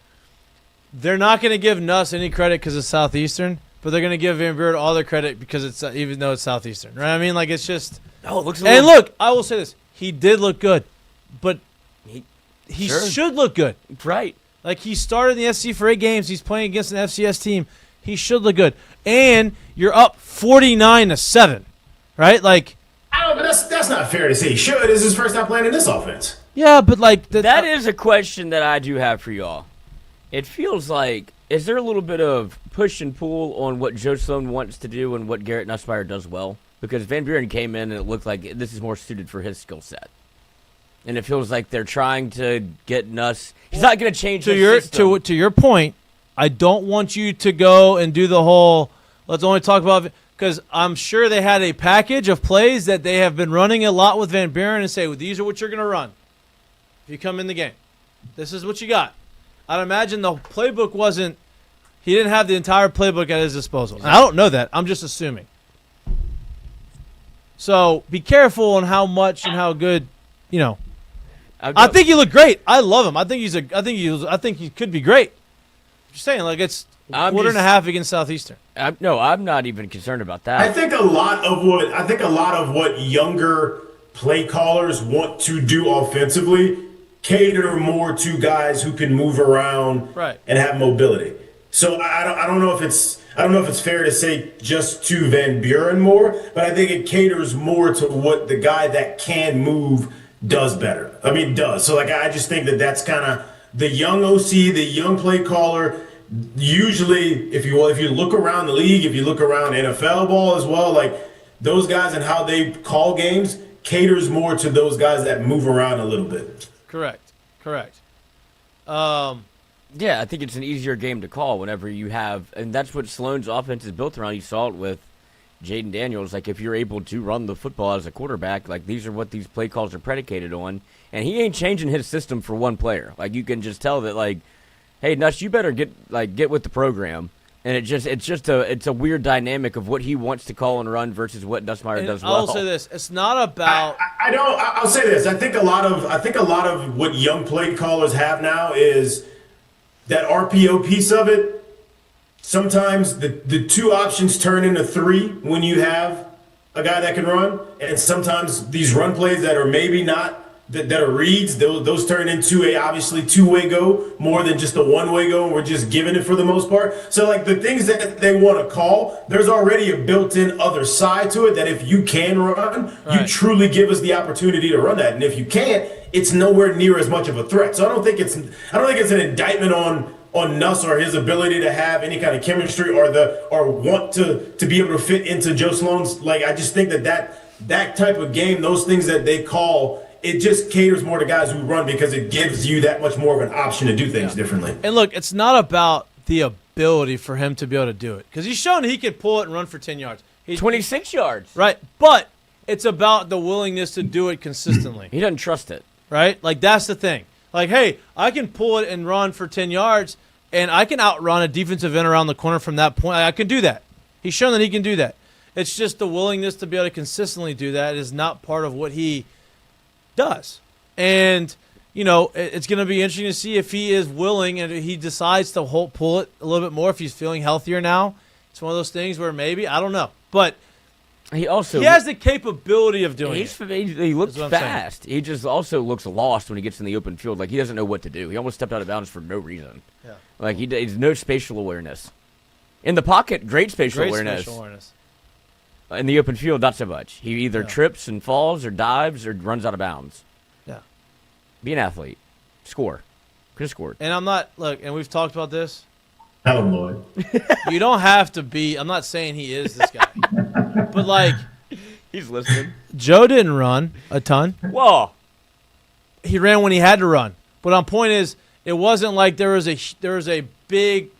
S1: They're not going to give Nuss any credit because it's Southeastern, but they're going to give Van Buren all their credit because it's even though it's Southeastern. Right? I mean, like it's just.
S2: Oh, it looks.
S1: And look, I will say this: he did look good, but he should look good.
S2: Right.
S1: Like he started in the SC for 8 games. He's playing against an FCS team. He should look good. And you're up 49-7, right? Like.
S4: But that's not fair to say. He should. This is his first time playing in this offense.
S1: Yeah, but like
S2: that is a question that I do have for y'all. It feels like, is there a little bit of push and pull on what Joe Sloan wants to do and what Garrett Nussmeier does well? Because Van Buren came in and it looked like this is more suited for his skill set. And it feels like they're trying to get Nuss. He's not going to change his system.
S1: To your point, I don't want you to go and do the whole, let's only talk about, because I'm sure they had a package of plays that they have been running a lot with Van Buren and say, well, these are what you're going to run if you come in the game. This is what you got. I'd imagine the playbook wasn't – he didn't have the entire playbook at his disposal. And I don't know that. I'm just assuming. So be careful on how much and how good, I think he looked great. I love him. I think he could be great. Just saying, like it's quarter and a half against Southeastern.
S2: I'm not even concerned about that.
S4: I think a lot of what younger play callers want to do offensively cater more to guys who can move around and have mobility. So I don't know if it's fair to say just to Van Buren more, but I think it caters more to what the guy that can move does better. I mean, does. So like I just think that's kind of the young OC, the young play caller. Usually, if you look around the league, if you look around NFL ball as well, like those guys and how they call games caters more to those guys that move around a little bit.
S1: Correct.
S2: Yeah, I think it's an easier game to call whenever you have, and that's what Sloan's offense is built around. You saw it with Jaden Daniels. Like, if you're able to run the football as a quarterback, like, these are what these play calls are predicated on. And he ain't changing his system for one player. Like, you can just tell that, like, hey, Nuss, you better get with the program. And it's a weird dynamic of what he wants to call and run versus what Nussmeier does well.
S1: I'll say this: it's not about.
S4: I'll say this. I think a lot of what young play callers have now is that RPO piece of it. Sometimes the two options turn into three when you have a guy that can run, and sometimes these run plays that are maybe not that are reads, those turn into a obviously two-way go more than just a one-way go, and we're just giving it for the most part. So like the things that they want to call, there's already a built-in other side to it that if you can run, you truly give us the opportunity to run that, and if you can't, it's nowhere near as much of a threat. So I don't think it's an indictment on Nuss or his ability to have any kind of chemistry or want to be able to fit into Joe Sloan's. Like, I just think that type of game, those things that they call, it just caters more to guys who run because it gives you that much more of an option to do things differently.
S1: And look, it's not about the ability for him to be able to do it because he's shown he could pull it and run for 10 yards.
S2: 26 yards.
S1: Right, but it's about the willingness to do it consistently.
S2: He doesn't trust it.
S1: Right? Like, that's the thing. Like, hey, I can pull it and run for 10 yards, and I can outrun a defensive end around the corner from that point. I can do that. He's shown that he can do that. It's just the willingness to be able to consistently do that is not part of what he does. And, you know, it's going to be interesting to see if he is willing and he decides to pull it a little bit more if he's feeling healthier now. It's one of those things where maybe, I don't know. But he has the capability of doing it.
S2: He looks fast. He just also looks lost when he gets in the open field. Like, he doesn't know what to do. He almost stepped out of bounds for no reason. Yeah. Like, he's no spatial awareness. In the pocket, great spatial awareness. In the open field, not so much. He either trips and falls or dives or runs out of bounds.
S1: Yeah.
S2: Be an athlete. Score. Could have scored.
S1: And I'm not, look, and we've talked about this.
S4: Oh, Lord.
S1: You don't have to be, I'm not saying he is this guy. But, like.
S2: He's listening.
S1: Joe didn't run a ton.
S2: Whoa.
S1: He ran when he had to run. But my point is, it wasn't like there was a big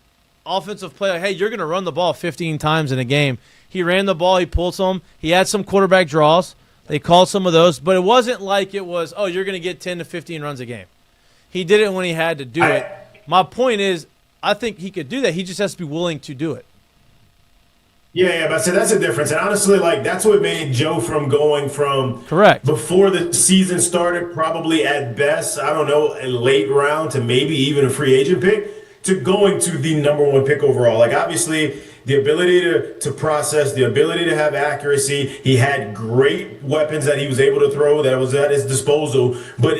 S1: offensive play. Like, hey, you're going to run the ball 15 times in a game. He ran the ball. He pulled some. He had some quarterback draws. They called some of those. But it wasn't like it was, oh, you're going to get 10 to 15 runs a game. He did it when he had to do it. My point is, I think he could do that. He just has to be willing to do it.
S4: Yeah, but I said that's the difference. And honestly, like, that's what made Joe from going from
S1: correct
S4: before the season started, probably at best, I don't know, a late round to maybe even a free agent pick, to going to the number one pick overall. Like, obviously, the ability to process, the ability to have accuracy. He had great weapons that he was able to throw that was at his disposal. But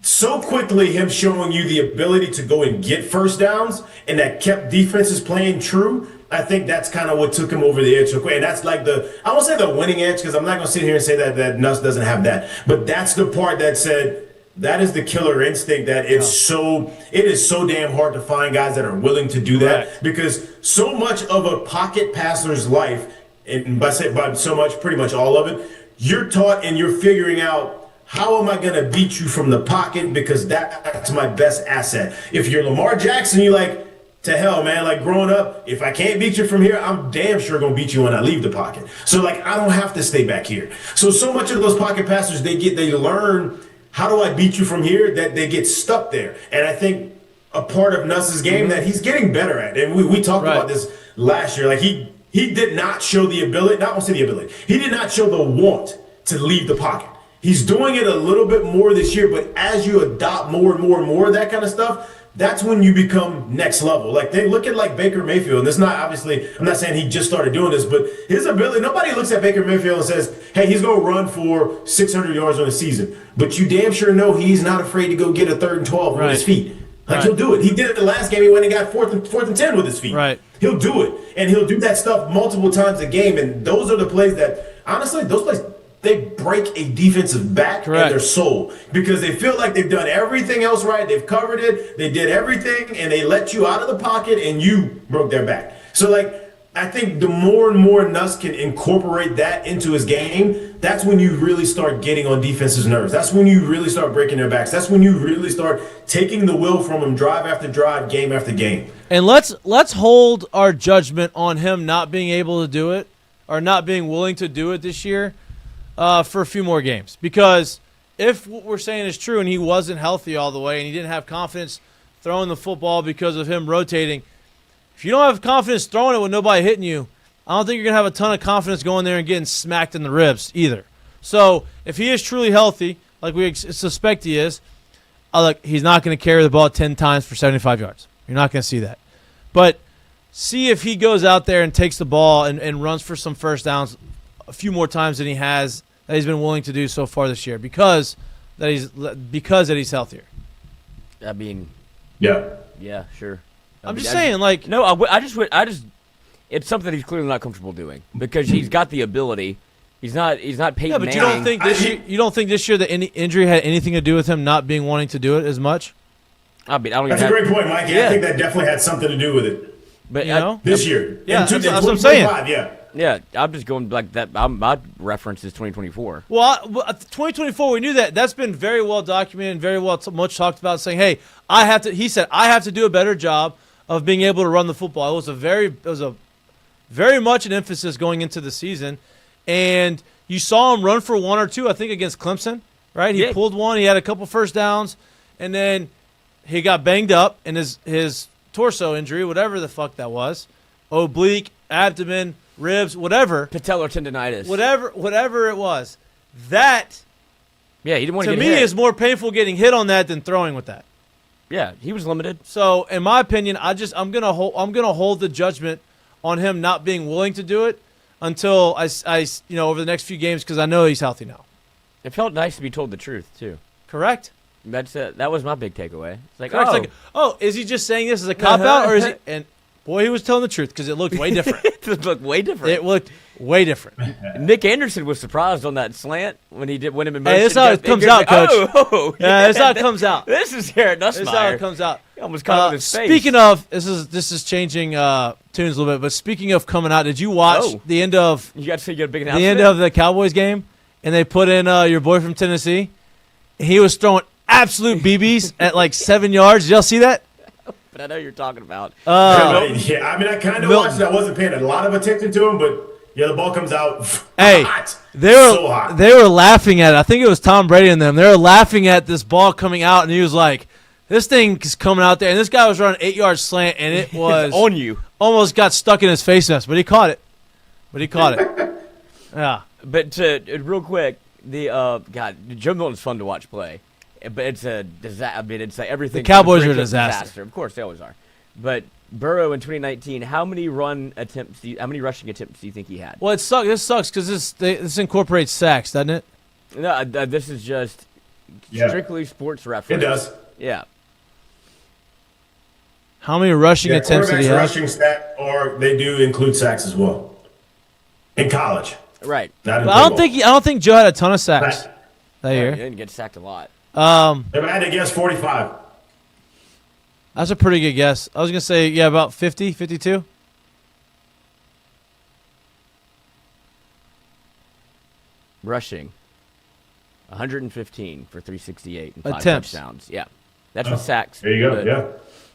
S4: so quickly him showing you the ability to go and get first downs and that kept defenses playing true, I think that's kind of what took him over the edge so quick. And that's like I won't say the winning edge because I'm not going to sit here and say that Nuss doesn't have that. But that's the part that said, that is the killer instinct that it is so damn hard to find guys that are willing to do that because so much of a pocket passer's life, and by so much, pretty much all of it, you're taught and you're figuring out, how am I going to beat you from the pocket because that's my best asset. If you're Lamar Jackson, you're like, to hell, man, like growing up, if I can't beat you from here, I'm damn sure going to beat you when I leave the pocket. So like, I don't have to stay back here. So much of those pocket passers, they learn, how do I beat you from here? That they get stuck there. And I think a part of Nuss's game that he's getting better at, and we talked about this last year, like he did not show the ability, not want to say the ability, he did not show the want to leave the pocket. He's doing it a little bit more this year, but as you adopt more and more and more of that kind of stuff, that's when you become next level. Like, they look at like Baker Mayfield, and it's not, obviously, I'm not saying he just started doing this, but his ability, nobody looks at Baker Mayfield and says, hey, he's going to run for 600 yards on a season. But you damn sure know he's not afraid to go get a 3rd and 12 with his feet. Like, he'll do it. He did it the last game. He went and got 4th and 10 with his feet.
S1: Right.
S4: He'll do it. And he'll do that stuff multiple times a game. And those are the plays that, honestly, those plays, they break a defensive back and their soul because they feel like they've done everything else right. They've covered it. They did everything, and they let you out of the pocket, and you broke their back. So, like, I think the more and more Nuss can incorporate that into his game, that's when you really start getting on defense's nerves. That's when you really start breaking their backs. That's when you really start taking the will from them drive after drive, game after game.
S1: And let's hold our judgment on him not being able to do it or not being willing to do it this year for a few more games. Because if what we're saying is true and he wasn't healthy all the way and he didn't have confidence throwing the football because of him rotating, if you don't have confidence throwing it with nobody hitting you, I don't think you're going to have a ton of confidence going there and getting smacked in the ribs either. So if he is truly healthy, like we suspect he is, look, he's not going to carry the ball 10 times for 75 yards. You're not going to see that. But see if he goes out there and takes the ball and runs for some first downs a few more times than he's been willing to do so far this year because he's healthier.
S2: I mean, yeah, sure.
S1: I'm just saying, like,
S2: no, I just it's something he's clearly not comfortable doing because he's got the ability. He's not Peyton Manning.
S1: But you don't think this year that any injury had anything to do with him not being wanting to do it as much?
S2: I mean, I don't.
S4: That's a great point, Mikey.
S2: Yeah.
S4: I think that definitely had something to do with it.
S2: But
S4: this year,
S1: yeah, that's what I'm saying.
S2: Yeah, I'm just going like that. My reference is 2024.
S1: Well, 2024, we knew that. That's been very well documented and very much talked about, saying, hey, he said, I have to do a better job of being able to run the football. It was a very much an emphasis going into the season. And you saw him run for one or two, I think, against Clemson, right? He pulled one. He had a couple first downs. And then he got banged up in his torso injury, whatever the fuck that was. Oblique, abdomen, ribs, whatever.
S2: Patellar tendonitis.
S1: Whatever it was. That,
S2: he didn't want to
S1: get
S2: hit.
S1: To me, is more painful getting hit on that than throwing with that.
S2: Yeah, he was limited.
S1: So, in my opinion, I'm gonna hold the judgment on him not being willing to do it until I over the next few games because I know he's healthy now.
S2: It felt nice to be told the truth too.
S1: Correct.
S2: That was my big takeaway. It's like,
S1: is he just saying this as a cop out or is he? And boy, he was telling the truth because it looked way different.
S2: It looked way different.
S1: It looked way different.
S2: Nick Anderson was surprised on that slant when he did win him in motion.
S1: Hey, this is how it comes out, Coach.
S2: Yeah,
S1: this is how it comes out.
S2: This is Garrett Nussmeier.
S1: This is how it comes out.
S2: He almost caught him in his face.
S1: Speaking of, this is changing tunes a little bit. But speaking of coming out, did you watch the end of?
S2: You got to see you got a big announcement.
S1: The end of the Cowboys game, and they put in your boy from Tennessee. He was throwing absolute BBs at like 7 yards. Did y'all see that?
S2: But I know you're talking about.
S4: I mean, I kind of watched it. I wasn't paying a lot of attention to him, but the ball comes out hot.
S1: They were laughing at it. I think it was Tom Brady and them. They were laughing at this ball coming out, and he was like, this thing is coming out there. And this guy was running 8-yard slant, and it was
S2: on you.
S1: Almost got stuck in his face mask, but he caught it. Yeah.
S2: But real quick, Joe Milton's fun to watch play. But it's a disaster. I mean, it's like everything.
S1: The Cowboys are a disaster.
S2: Of course, they always are. But Burrow in 2019, how many rushing attempts do you think he had?
S1: Well, this sucks because this incorporates sacks, doesn't it?
S2: No, this is just strictly sports reference.
S4: It does.
S2: Yeah.
S1: How many rushing attempts did he have?
S4: Rushing sack, or they do include sacks as well in college.
S2: Right.
S1: But I don't think Joe had a ton of sacks that year.
S2: He didn't get sacked a lot.
S4: If I had to guess, 45.
S1: That's a pretty good guess. I was going to say, about 50, 52.
S2: Rushing. 115 for 368 and 5
S1: attempts.
S2: Touchdowns. Yeah. That's with sacks.
S4: There you go,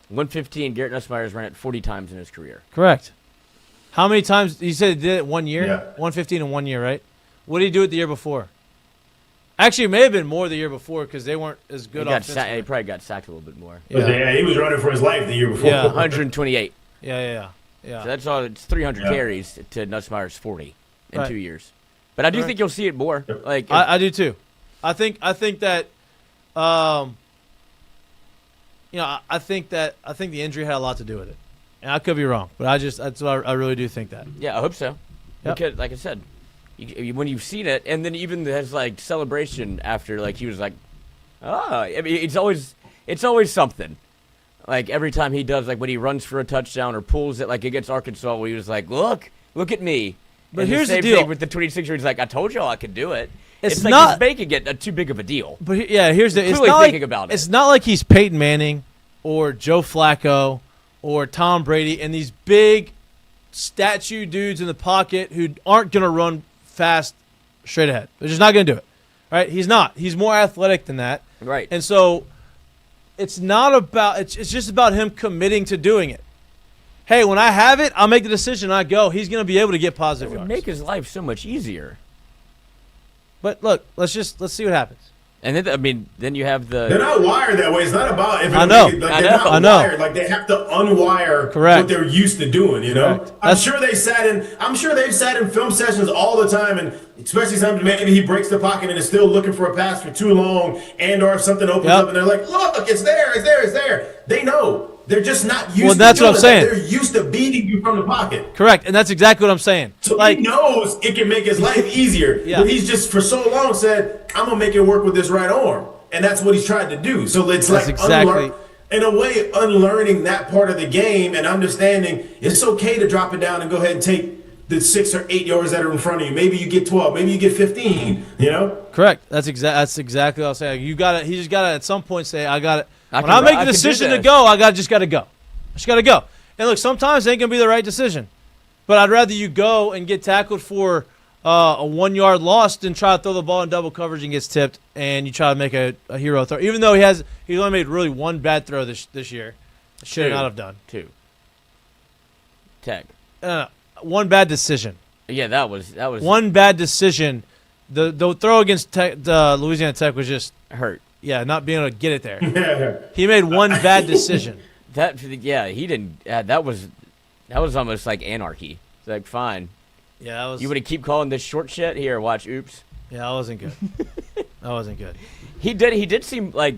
S2: 115, Garrett Nussmeier's ran it 40 times in his career.
S1: Correct. How many times? You said he did it 1 year?
S4: Yeah.
S1: 115 in 1 year, right? What did he do it the year before? Actually, it may have been more the year before because they weren't as good offensively.
S2: He probably got sacked a little bit more.
S4: Yeah, he was running for his life the year before.
S1: Yeah.
S2: 128.
S1: Yeah.
S2: So that's all. It's 300 carries to Nussmeier's 40 in 2 years. But I do think you'll see it more. Like
S1: I do too. I think that, I think the injury had a lot to do with it, and I could be wrong, but I really do think that.
S2: Yeah, I hope so.
S1: Yep.
S2: Because, like I said. When you've seen it, and then even his like celebration after, like he was like, I mean, it's always something. Like every time he does, like when he runs for a touchdown or pulls it, like against Arkansas, where he was like, look at me.
S1: But
S2: and
S1: here's
S2: the same
S1: deal
S2: thing with the 26er. He's like, I told y'all I could do it. It's
S1: not
S2: like he's making it too big of a deal.
S1: But here's the.
S2: It's not thinking about it.
S1: It's not like he's Peyton Manning or Joe Flacco or Tom Brady and these big statue dudes in the pocket who aren't going to run fast straight ahead. They're just not going to do it. Right? He's not. He's more athletic than that.
S2: Right.
S1: And so it's not about it's just about him committing to doing it. Hey, when I have it, I'll make the decision. I go. He's going to be able to get positive
S2: It would
S1: yards.
S2: make his life so much easier.
S1: But look, let's see what happens.
S2: And then you have the.
S4: They're not wired that way. It's not about if
S1: I know.
S4: They're
S2: I
S4: not
S1: know.
S4: wired. Like they have to unwire
S1: Correct.
S4: what they're used to doing. You know,
S1: Correct.
S4: I'm sure they've sat in film sessions all the time, and especially something maybe he breaks the pocket and is still looking for a pass for too long, and or if something opens up and they're like, look, it's there. They know. They're just not used.
S1: Well, that's what I'm saying.
S4: They're used to beating you from the pocket.
S1: Correct, and that's exactly what I'm saying.
S4: So
S1: like,
S4: he knows it can make his life easier.
S1: Yeah.
S4: But he's just for so long said, I'm gonna make it work with this right arm. And that's what he's tried to do. So it's
S1: That's
S4: like
S1: exactly.
S4: in a way, unlearning that part of the game and understanding it's okay to drop it down and go ahead and take the 6 or 8 yards that are in front of you. Maybe you get 12, maybe you get 15, you know?
S1: Correct. That's exactly what I was saying. He just got to at some point say, I got it. When
S2: can
S1: I make
S2: I
S1: the
S2: can do
S1: decision to
S2: this.
S1: go, I just got to go. I just got to go. And look, sometimes it ain't going to be the right decision. But I'd rather you go and get tackled for a 1 yard loss than try to throw the ball in double coverage and gets tipped and you try to make a hero throw. Even though he's only made really one bad throw this year. Should not have done.
S2: 2. Tech.
S1: One bad decision.
S2: Yeah, that was
S1: One bad decision. The throw against Louisiana Tech was just
S2: hurt.
S1: Yeah, not being able to get it there. He made one bad decision.
S2: He didn't. That was almost like anarchy. It's like, fine.
S1: Yeah, that was.
S2: You want to keep calling this short shit? Here, watch. Oops.
S1: Yeah, that wasn't good. That wasn't good.
S2: He did seem like.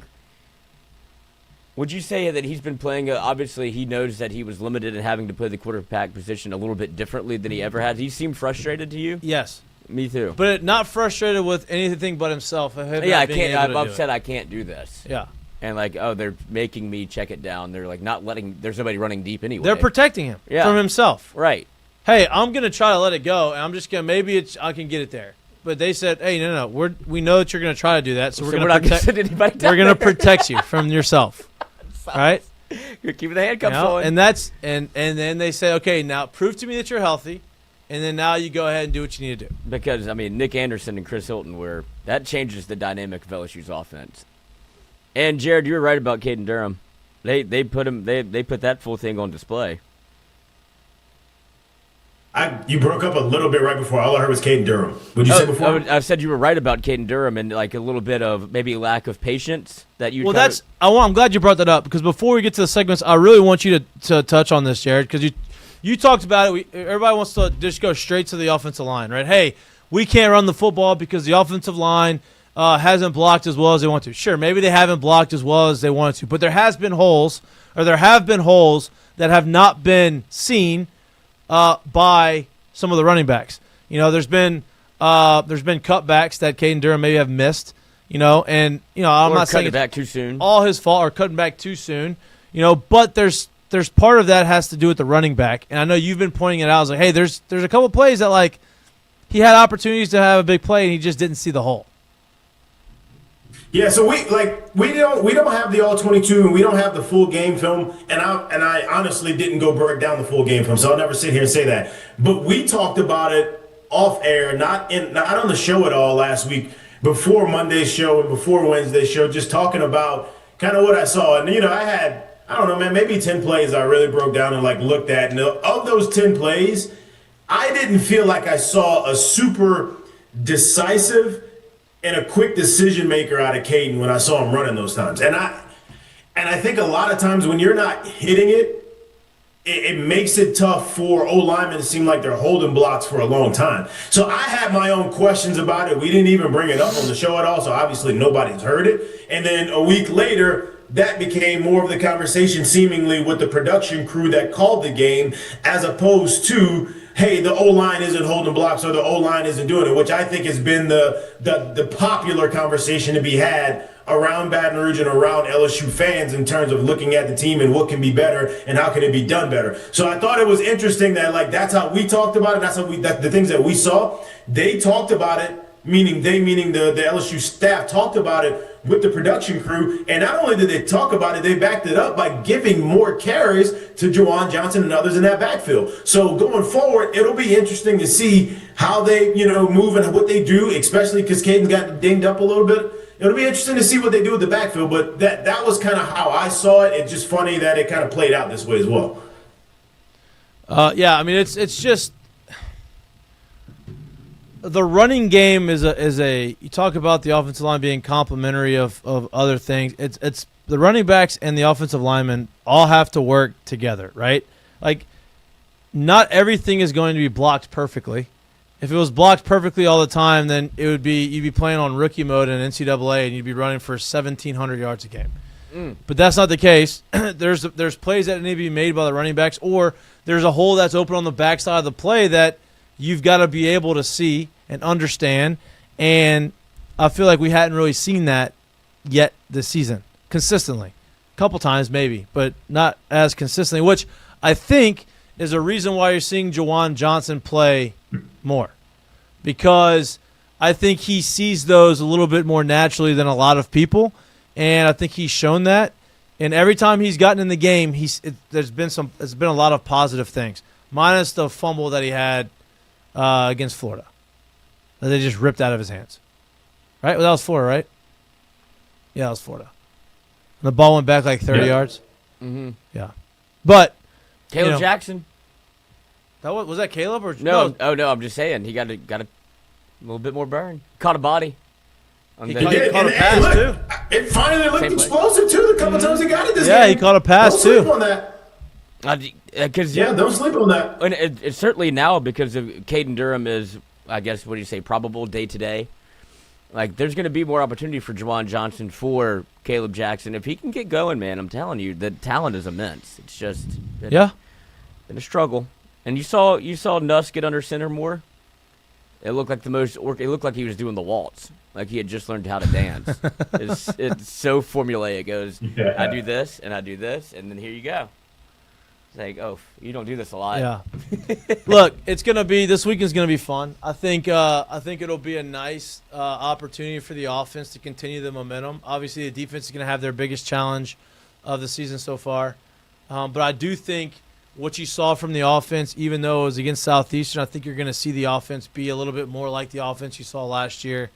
S2: Would you say that he's been playing? Obviously, he knows that he was limited in having to play the quarterback position a little bit differently than he ever had. He seemed frustrated to you.
S1: Yes.
S2: Me too.
S1: But not frustrated with anything but himself.
S2: Yeah, I can't. I'm upset. I can't do this.
S1: Yeah.
S2: And like, they're making me check it down. They're like not letting. There's nobody running deep anyway.
S1: They're protecting him from himself.
S2: Right.
S1: Hey, I'm gonna try to let it go, and I'm just gonna I can get it there. But they said, hey, no, we know that you're gonna try to do that, so we're
S2: not gonna send anybody down
S1: We're gonna
S2: there.
S1: protect you from yourself. Right?
S2: You're keeping the handcuffs on.
S1: And that's and then they say, okay, now prove to me that you're healthy, and then now you go ahead and do what you need to do.
S2: Because Nick Anderson and Chris Hilton that changes the dynamic of LSU's offense. And Jared, you were right about Caden Durham. They put that full thing on display.
S4: You broke up a little bit right before. All I heard was Caden Durham. What'd you say before?
S2: I said you were right about Caden Durham and like a little bit of maybe lack of patience that you.
S1: Well, I'm glad you brought that up because before we get to the segments, I really want you to touch on this, Jared, because you talked about it. Everybody wants to just go straight to the offensive line, right? Hey, we can't run the football because the offensive line hasn't blocked as well as they want to. Sure, maybe they haven't blocked as well as they wanted to, but there have been holes that have not been seen by some of the running backs. There's been cutbacks that Caden Durham maybe have missed. I'm not saying
S2: cutting back too soon.
S1: All his fault or cutting back too soon. But there's part of that has to do with the running back, and I know you've been pointing it out. I was like, hey, there's a couple plays that like he had opportunities to have a big play and he just didn't see the hole.
S4: Yeah, so we don't have the all 22 and we don't have the full game film, and I honestly didn't go break down the full game film, so I'll never sit here and say that. But we talked about it off air, not on the show at all last week, before Monday's show and before Wednesday's show, just talking about kind of what I saw. And I had, I don't know, man, maybe 10 plays I really broke down and like looked at, and of those 10 plays, I didn't feel like I saw a super decisive and a quick decision maker out of Caden when I saw him running those times. And I think a lot of times when you're not hitting it makes it tough for O-linemen to seem like they're holding blocks for a long time. So I had my own questions about it. We didn't even bring it up on the show at all, so obviously nobody's heard it. And then a week later, that became more of the conversation seemingly with the production crew that called the game, as opposed to, hey, the O-line isn't holding blocks or the O-line isn't doing it, which I think has been the popular conversation to be had around Baton Rouge and around LSU fans in terms of looking at the team and what can be better and how can it be done better. So I thought it was interesting that like that's how we talked about it. That's the things that we saw. They talked about it meaning the LSU staff, talked about it with the production crew. And not only did they talk about it, they backed it up by giving more carries to Juwan Johnson and others in that backfield. So going forward, it'll be interesting to see how they, move and what they do, especially because Caden got dinged up a little bit. It'll be interesting to see what they do with the backfield, but that was kind of how I saw it. It's just funny that it kind of played out this way as well.
S1: Yeah, I mean it's just the running game is a you talk about the offensive line being complementary of other things. It's the running backs and the offensive linemen all have to work together, right? Like not everything is going to be blocked perfectly. If it was blocked perfectly all the time, then you'd be playing on rookie mode in NCAA and you'd be running for 1,700 yards a game. But that's not the case. There's plays that need to be made by the running backs, or there's a hole that's open on the backside of the play that you've got to be able to see and understand. And I feel like we hadn't really seen that yet this season consistently. A couple times maybe, but not as consistently, which I think is a reason why you're seeing Juwan Johnson play more, because I think he sees those a little bit more naturally than a lot of people, and I think he's shown that. And every time he's gotten in the game, there's been a lot of positive things, minus the fumble that he had against Florida that they just ripped out of his hands. Right? Well, that was Florida, right? Yeah, that was Florida. And the ball went back like 30 yards.
S2: Mm-hmm.
S1: Yeah, but
S2: Caleb Jackson.
S1: Was that Caleb or
S2: no? Oh no, I'm just saying he got a little bit more burn. Caught a body.
S1: He caught a pass too.
S4: It finally looked explosive too. The couple times he got it this game.
S1: Yeah, he caught a pass
S4: too.
S1: Don't
S4: sleep on that. Don't sleep on that.
S2: And it's certainly now because of Caden Durham is, I guess, what do you say, probable day to day. Like there's going to be more opportunity for Juwan Johnson, for Caleb Jackson if he can get going. Man, I'm telling you, the talent is immense. It's just been a struggle. And you saw Nuss get under center more. It looked like it looked like he was doing the waltz, like he had just learned how to dance. It's so formulaic. It goes, I do this and I do this, and then here you go. It's like, oh, you don't do this a lot.
S1: Yeah. Look, this weekend's gonna be fun. I think it'll be a nice opportunity for the offense to continue the momentum. Obviously, the defense is gonna have their biggest challenge of the season so far, but I do think what you saw from the offense, even though it was against Southeastern, I think you're going to see the offense be a little bit more like the offense you saw last year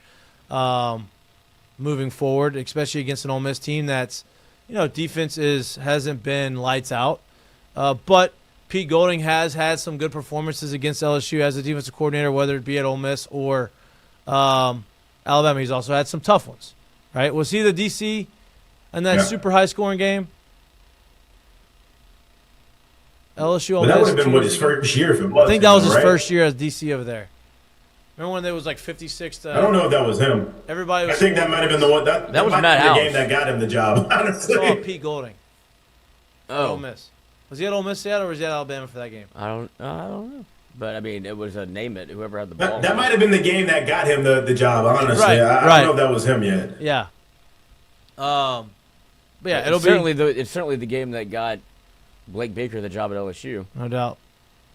S1: moving forward, especially against an Ole Miss team that's, defense hasn't been lights out. But Pete Golding has had some good performances against LSU as a defensive coordinator, whether it be at Ole Miss or Alabama. He's also had some tough ones, right? Was he the DC in that super high-scoring game? LSU.
S4: Well, that would have been his first year if it was.
S1: I think that was his first year as DC over there. Remember when there was like 56 to...
S4: I don't know if that was him.
S1: Everybody was...
S4: I think that might have been the one. That
S2: was
S4: might
S2: Matt
S4: have been
S2: House.
S4: the game that got him the job, honestly.
S1: I saw Pete Golding.
S2: Oh.
S1: Ole Miss. Was he at Ole Miss yet, or was he at Alabama for that game?
S2: I don't know. But, I mean, it was a name it, whoever had the ball.
S4: That might have been the game that got him the job, honestly.
S1: Right,
S4: I don't know if that was him yet.
S1: Yeah. But yeah,
S2: it's certainly the game that got Blake Baker the job at LSU.
S1: No doubt.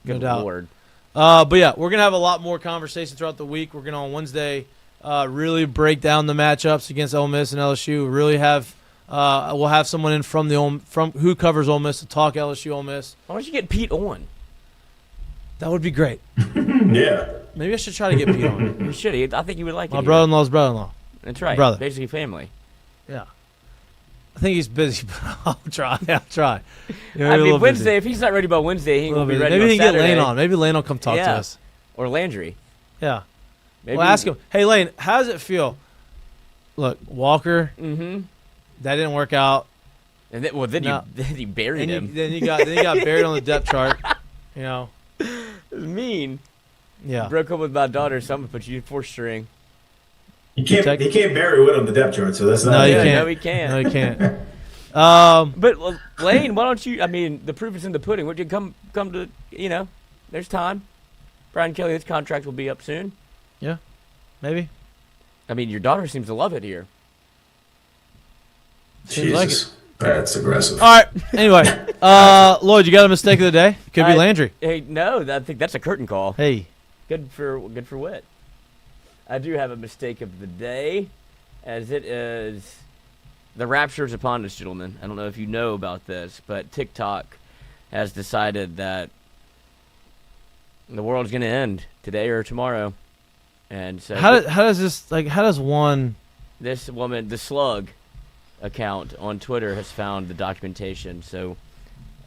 S2: Good Lord.
S1: But yeah, we're going to have a lot more conversation throughout the week. We're going to, on Wednesday, really break down the matchups against Ole Miss and LSU. Really have we'll have someone in from who covers Ole Miss to talk LSU Ole Miss.
S2: Why don't you get Pete on?
S1: That would be great.
S4: Yeah.
S1: Maybe I should try to get Pete on.
S2: You should. I think you would like it.
S1: My brother-in-law's brother-in-law.
S2: That's right.
S1: Brother.
S2: Basically family.
S1: Yeah. I think he's busy, but I'll try. Yeah,
S2: I mean, Wednesday, if he's not ready by Wednesday, he won't be ready.
S1: Maybe
S2: on
S1: he can get
S2: Saturday.
S1: Lane on. Maybe Lane will come talk to us.
S2: Or Landry.
S1: Yeah.
S2: Maybe.
S1: Well, ask him. Hey, Lane, how does it feel? Look, Walker.
S2: Mm-hmm.
S1: That didn't work out.
S2: And then, he buried him.
S1: Then he got buried on the depth chart.
S2: It was mean.
S1: Yeah.
S2: Broke up with my daughter, so I'm gonna put you in fourth string.
S4: He can't bury Wood on the depth chart, so that's not.
S1: No, he can't.
S2: No, he can't.
S1: No, he can't.
S2: But Lane, why don't you? I mean, the proof is in the pudding. Would you come to? There's time. Brian Kelly, his contract will be up soon.
S1: Yeah, maybe.
S2: I mean, your daughter seems to love it here.
S1: Seems like
S4: Jesus, that's aggressive.
S1: All right. Anyway, Lloyd, you got a mistake of the day? Could be Landry.
S2: Hey, no, I think that's a curtain call.
S1: Hey,
S2: Good for Witt. I do have a mistake of the day, as it is the rapture is upon us, gentlemen. I don't know if you know about this, but TikTok has decided that the world's going to end today or tomorrow. And so
S1: How does this, like, how does one...
S2: this woman, the Slug account on Twitter, has found the documentation. So,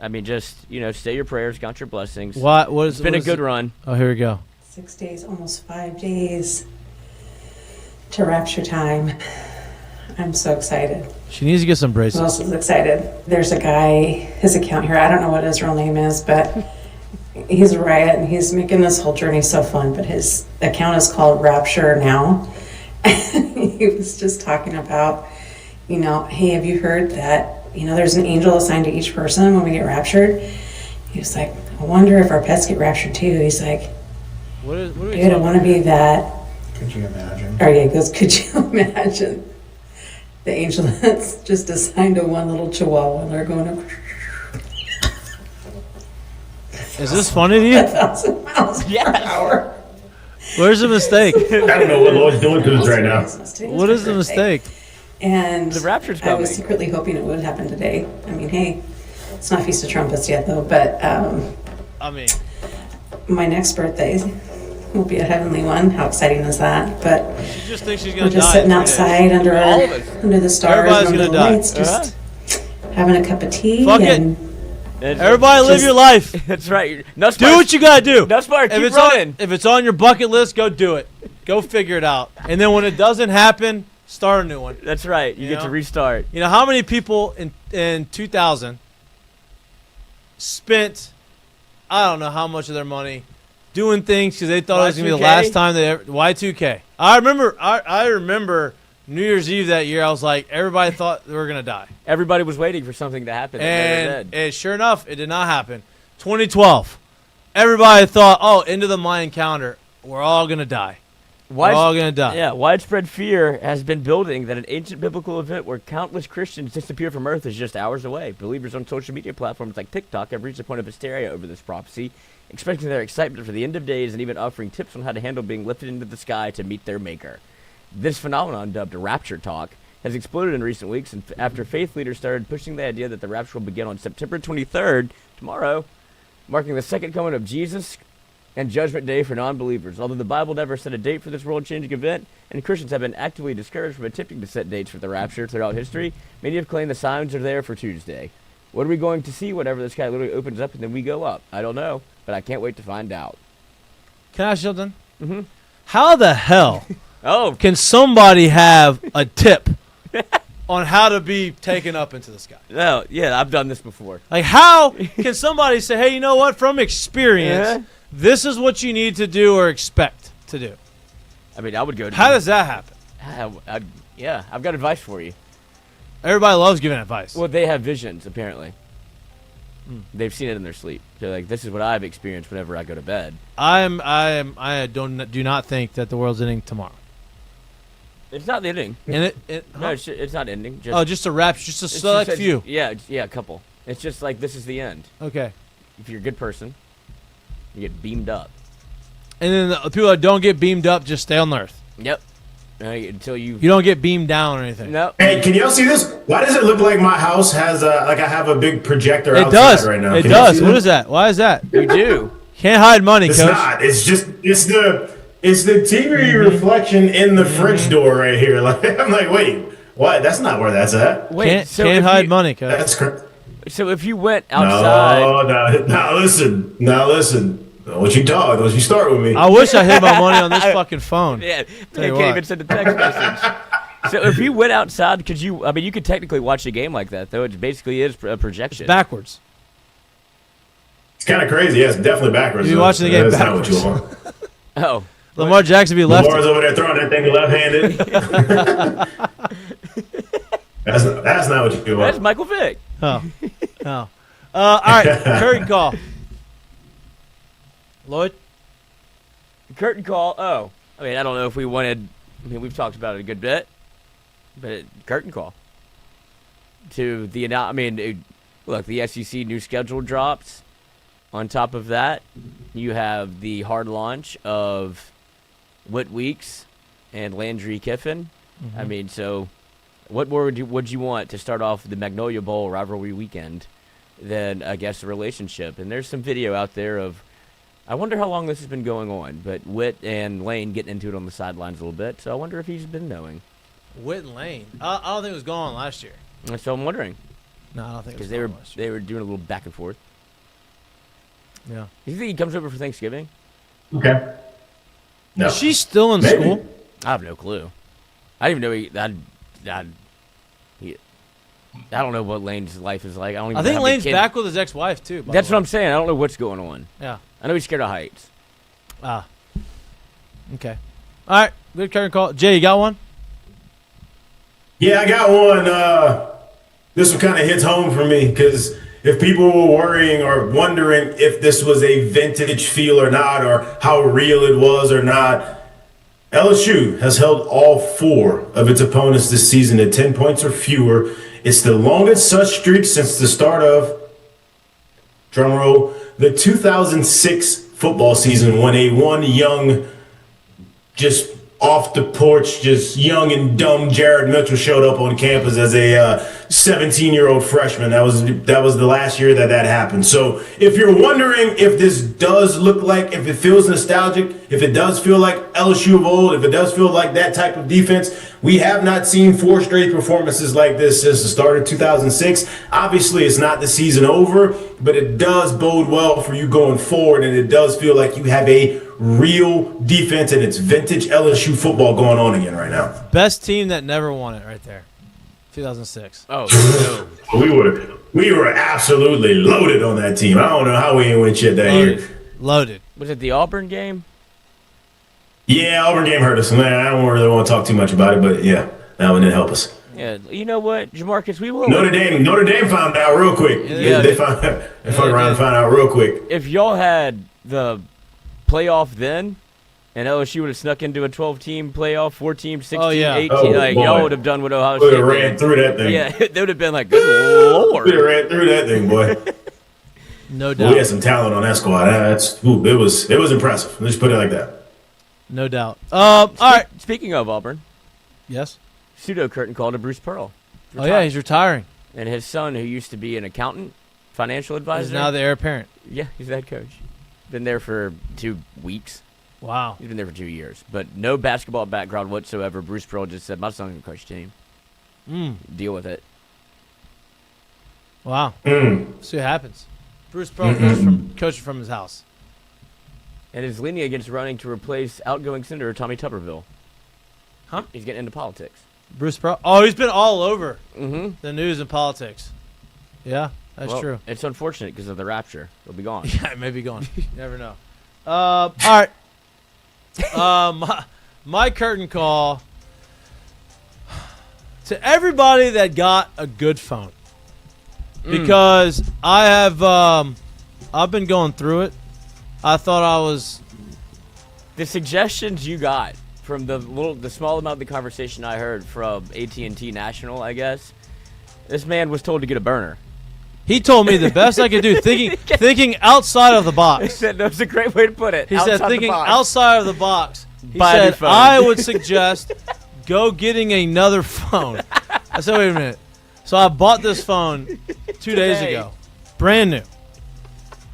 S2: I mean, just, say your prayers, count your blessings.
S1: What
S2: It's been a good run.
S1: Oh, here we go.
S7: 6 days, almost 5 days to rapture time. I'm so excited.
S1: She needs to get some
S7: Who
S1: braces.
S7: else is excited? There's a guy, his account here, I don't know what his real name is, but he's a riot and he's making this whole journey so fun, but his account is called Rapture Now. He was just talking about, hey, have you heard that, there's an angel assigned to each person when we get raptured? He was like, I wonder if our pets get raptured too. He's like,
S1: What are we
S7: dude, I want to be that.
S5: Could you imagine?
S7: Oh yeah, he goes, could you imagine the angel that's just assigned to one little chihuahua and they're going to
S1: Is this funny to you?
S7: 1,000 miles per hour.
S1: Where's the mistake?
S4: I don't know what Lloyd's doing to us right now.
S1: What is the mistake?
S7: And
S2: The rapture's
S7: I
S2: coming.
S7: was secretly hoping it would happen today. I mean, hey, it's not Feast of Trumpets yet though, but
S1: I mean,
S7: my next birthday will be a heavenly one. How exciting is that? But
S1: she just thinks she's
S7: we're
S1: gonna die.
S7: just sitting
S1: in 3 days.
S7: outside
S2: All of us.
S7: under the stars,
S1: Everybody's
S7: under
S1: gonna
S7: the
S1: die.
S7: lights, just having a cup of tea.
S1: Fuck it.
S7: and
S1: Everybody live
S7: Just-
S1: your life.
S2: That's right.
S1: Do what you gotta do.
S2: Nussmeier,
S1: If
S2: keep
S1: it's
S2: running.
S1: if it's on your bucket list, go do it. Go figure it out. And then when it doesn't happen, start a new one.
S2: That's right. You
S1: You
S2: get to
S1: know?
S2: restart.
S1: You know how many people in 2000 spent, I don't know how much of their money doing things because they thought it was gonna be the
S2: Y2K?
S1: last time they ever Y2K. I remember New Year's Eve that year. I was like, everybody thought they were gonna die,
S2: Everybody was waiting for something to happen. that never
S1: and
S2: did.
S1: sure enough, it did not happen. 2012, everybody thought, oh, into the Mayan calendar, we're all gonna die. We're all gonna die.
S2: Yeah, widespread fear has been building that an ancient biblical event where countless Christians disappear from Earth is just hours away. Believers on social media platforms like TikTok have reached a point of hysteria over this prophecy, expressing their excitement for the end of days and even offering tips on how to handle being lifted into the sky to meet their maker. This phenomenon, dubbed rapture talk, has exploded in recent weeks and after faith leaders started pushing the idea that the rapture will begin on September 23rd, tomorrow, marking the second coming of Jesus and Judgment Day for non-believers. Although the Bible never set a date for this world-changing event, and Christians have been actively discouraged from attempting to set dates for the rapture throughout history, many have claimed the signs are there for Tuesday. What are we going to see whenever the sky literally opens up and then we go up? I don't know, but I can't wait to find out.
S1: Can I ask you something? Mm-hmm. How the hell
S2: Oh,
S1: can somebody have a tip on how to be taken up into the sky?
S2: no, yeah, I've done this before.
S1: Like, how can somebody say, hey, you know what? From experience,
S2: Yeah.
S1: this is what you need to do or expect to do.
S2: I mean, I would go to...
S1: How does that happen?
S2: Yeah, I've got advice for you.
S1: Everybody loves giving advice.
S2: Well, they have visions, apparently. They've seen it in their sleep. They're like, this is what I've experienced whenever I go to bed.
S1: I do not think that the world's ending tomorrow.
S2: It's not ending.
S1: And
S2: No, it's not ending. Just,
S1: just a rapture, just a
S2: it's
S1: select
S2: just
S1: few.
S2: Yeah, a couple. It's just like this is the end.
S1: Okay.
S2: If you're a good person, you get beamed up.
S1: And then the people that don't get beamed up just stay on Earth.
S2: Yep. Until you...
S1: You don't get beamed down or anything.
S2: No.
S4: Hey, can y'all see this? Why does it look like my house has I have a big projector
S1: It
S4: outside
S1: does.
S4: right now?
S1: It
S4: Can y'all
S1: does.
S4: see
S1: What is that? Why is that?
S2: You do.
S1: Can't hide money,
S4: It's
S1: Coach.
S4: not. It's the TV reflection in the fridge door right here. Like I'm like, wait, what? That's not where that's at.
S2: Wait,
S1: Can't
S2: so if
S1: hide
S2: you-
S1: money, Coach.
S4: That's correct.
S2: So if you went outside...
S4: No, now listen. Don't you talk. Don't you start with me.
S1: I wish I hid my money on this fucking phone.
S2: Yeah,
S1: Tell
S2: they
S1: you
S2: can't
S1: what.
S2: even send a text message. So if you went outside, could you... I mean, you could technically watch a game like that, though. It basically is a projection.
S1: Backwards.
S4: It's kind of crazy. Yeah, it's definitely backwards.
S1: You'd be watching the game
S4: That's not what you
S1: backwards.
S4: want.
S2: Oh.
S1: Lamar Jackson be left.
S4: Lamar's over there throwing that thing left-handed. that's not what you want.
S2: That's Michael Vick.
S1: Oh. All right. Curtain call. Lloyd?
S2: Curtain call. Oh. I mean, I don't know if we wanted... I mean, we've talked about it a good bit. But curtain call. To the... I mean, look, the SEC new schedule drops. On top of that, you have the hard launch of Whit Weeks and Landry Kiffin. I mean, so what more would you want to start off the Magnolia Bowl rivalry weekend than, I guess, a relationship? And there's some video out there of, I wonder how long this has been going on, but Witt and Lane getting into it on the sidelines a little bit, so I wonder if he's been knowing.
S1: Witt and Lane? I don't think it was going on last year.
S2: And so I'm wondering.
S1: No, I don't think it was
S2: Because
S1: going on last year.
S2: they were doing a little back and forth.
S1: Yeah.
S2: You think he comes over for Thanksgiving?
S4: Okay. No.
S1: Is she still in
S4: Maybe.
S1: school?
S2: I have no clue. I didn't even know I don't know what Lane's life is like. I don't even
S1: I
S2: know
S1: think
S2: how many
S1: Lane's
S2: kids-
S1: back with his ex-wife, too.
S2: That's what I'm saying. I don't know what's going on.
S1: Yeah.
S2: I know he's scared of heights.
S1: Ah. Okay. All right. Good curtain call. Jay, you got one?
S4: Yeah, I got one. This one kind of hits home for me because if people were worrying or wondering if this was a vintage feel or not, or how real it was or not, LSU has held all 4 of its opponents this season at 10 points or fewer. It's the longest such streak since the start of, drumroll, the 2006 football season when one young, just off the porch, just young and dumb Jared Mitchell showed up on campus as a 17-year-old freshman. That was the last year that happened. So if you're wondering if this does look like, if it feels nostalgic, if it does feel like LSU of old, if it does feel like that type of defense, we have not seen 4 straight performances like this since the start of 2006. Obviously, it's not the season over, but it does bode well for you going forward, and it does feel like you have a real defense and it's vintage LSU football going on again right now.
S1: Best team that never won it right there. 2006.
S2: Oh, no.
S4: We were absolutely loaded on that team. I don't know how we didn't win shit that year.
S1: Loaded.
S2: Was it the Auburn game?
S4: Yeah, Auburn game hurt us. Man, I don't really want to talk too much about it, but yeah, that one didn't help us.
S2: Yeah, you know what, Jamarcus, we will.
S4: Notre Dame found out real quick.
S2: Yeah.
S4: They fucked around and found out real quick.
S2: If y'all had the playoff then, and LSU would have snuck into a 12-team playoff, 4-team, 16, 18,
S4: Oh,
S2: like
S4: boy.
S2: y'all would have done what Ohio
S4: Would
S2: State
S4: have ran
S2: did.
S4: through that thing.
S2: Yeah, they would have been like, good Lord.
S4: Would have ran through that thing, boy.
S1: No
S4: We
S1: doubt.
S4: had some talent on that squad. It was impressive. Let's put it like that.
S1: No doubt. All right.
S2: Speaking of Auburn,
S1: Yes.
S2: pseudo curtain call to Bruce Pearl.
S1: Oh, yeah, he's retiring.
S2: And his son, who used to be an accountant, financial advisor.
S1: He's now the heir apparent.
S2: Yeah, he's the head coach. Been there for 2 weeks.
S1: Wow.
S2: He's been there for 2 years. But no basketball background whatsoever. Bruce Pearl just said, my son's going to coach the team. Deal with it.
S1: Wow.
S4: Mm.
S1: See what happens. Bruce Pearl coaching from his house.
S2: And is leaning against running to replace outgoing Senator Tommy Tuberville.
S1: Huh?
S2: He's getting into politics.
S1: Bruce Pearl. Oh, he's been all over
S2: Mm-hmm.
S1: the news and politics. Yeah, that's true.
S2: It's unfortunate because of the rapture. He'll be gone.
S1: Yeah, it may be gone. You never know. All right. My curtain call to everybody that got a good phone, because I have I've been going through it. I thought I was
S2: The suggestions you got from the small amount of the conversation I heard from AT&T National, I guess, this man was told to get a burner.
S1: He told me the best I could do, thinking outside of the
S2: He
S1: box.
S2: said that was a great way to put it.
S1: He said
S2: Outside the
S1: thinking
S2: box.
S1: outside of the box. He
S2: Buy a new
S1: said
S2: phone.
S1: I would suggest go getting another phone. I said, wait a minute. So I bought this phone 2 days
S2: Today.
S1: ago, brand new.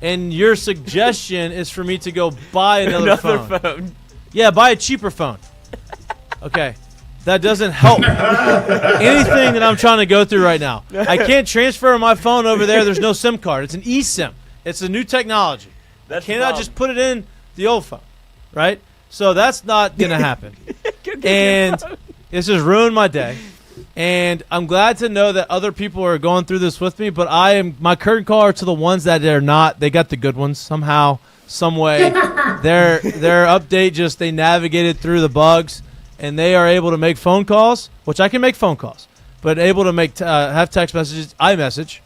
S1: And your suggestion is for me to go buy another phone. Yeah, buy a cheaper phone. Okay. That doesn't help anything that I'm trying to go through right now. I can't transfer my phone over there. There's no SIM card. It's an eSIM. It's a new technology.
S2: That's
S1: I cannot just put it in the old phone, right? So that's not going to happen. And this has ruined my day. And I'm glad to know that other people are going through this with me, but my curtain call are to the ones that are not. They got the good ones somehow, some way. Their update they navigated through the bugs, and they are able to make phone calls, which I can make phone calls, but able to make have text messages, iMessage,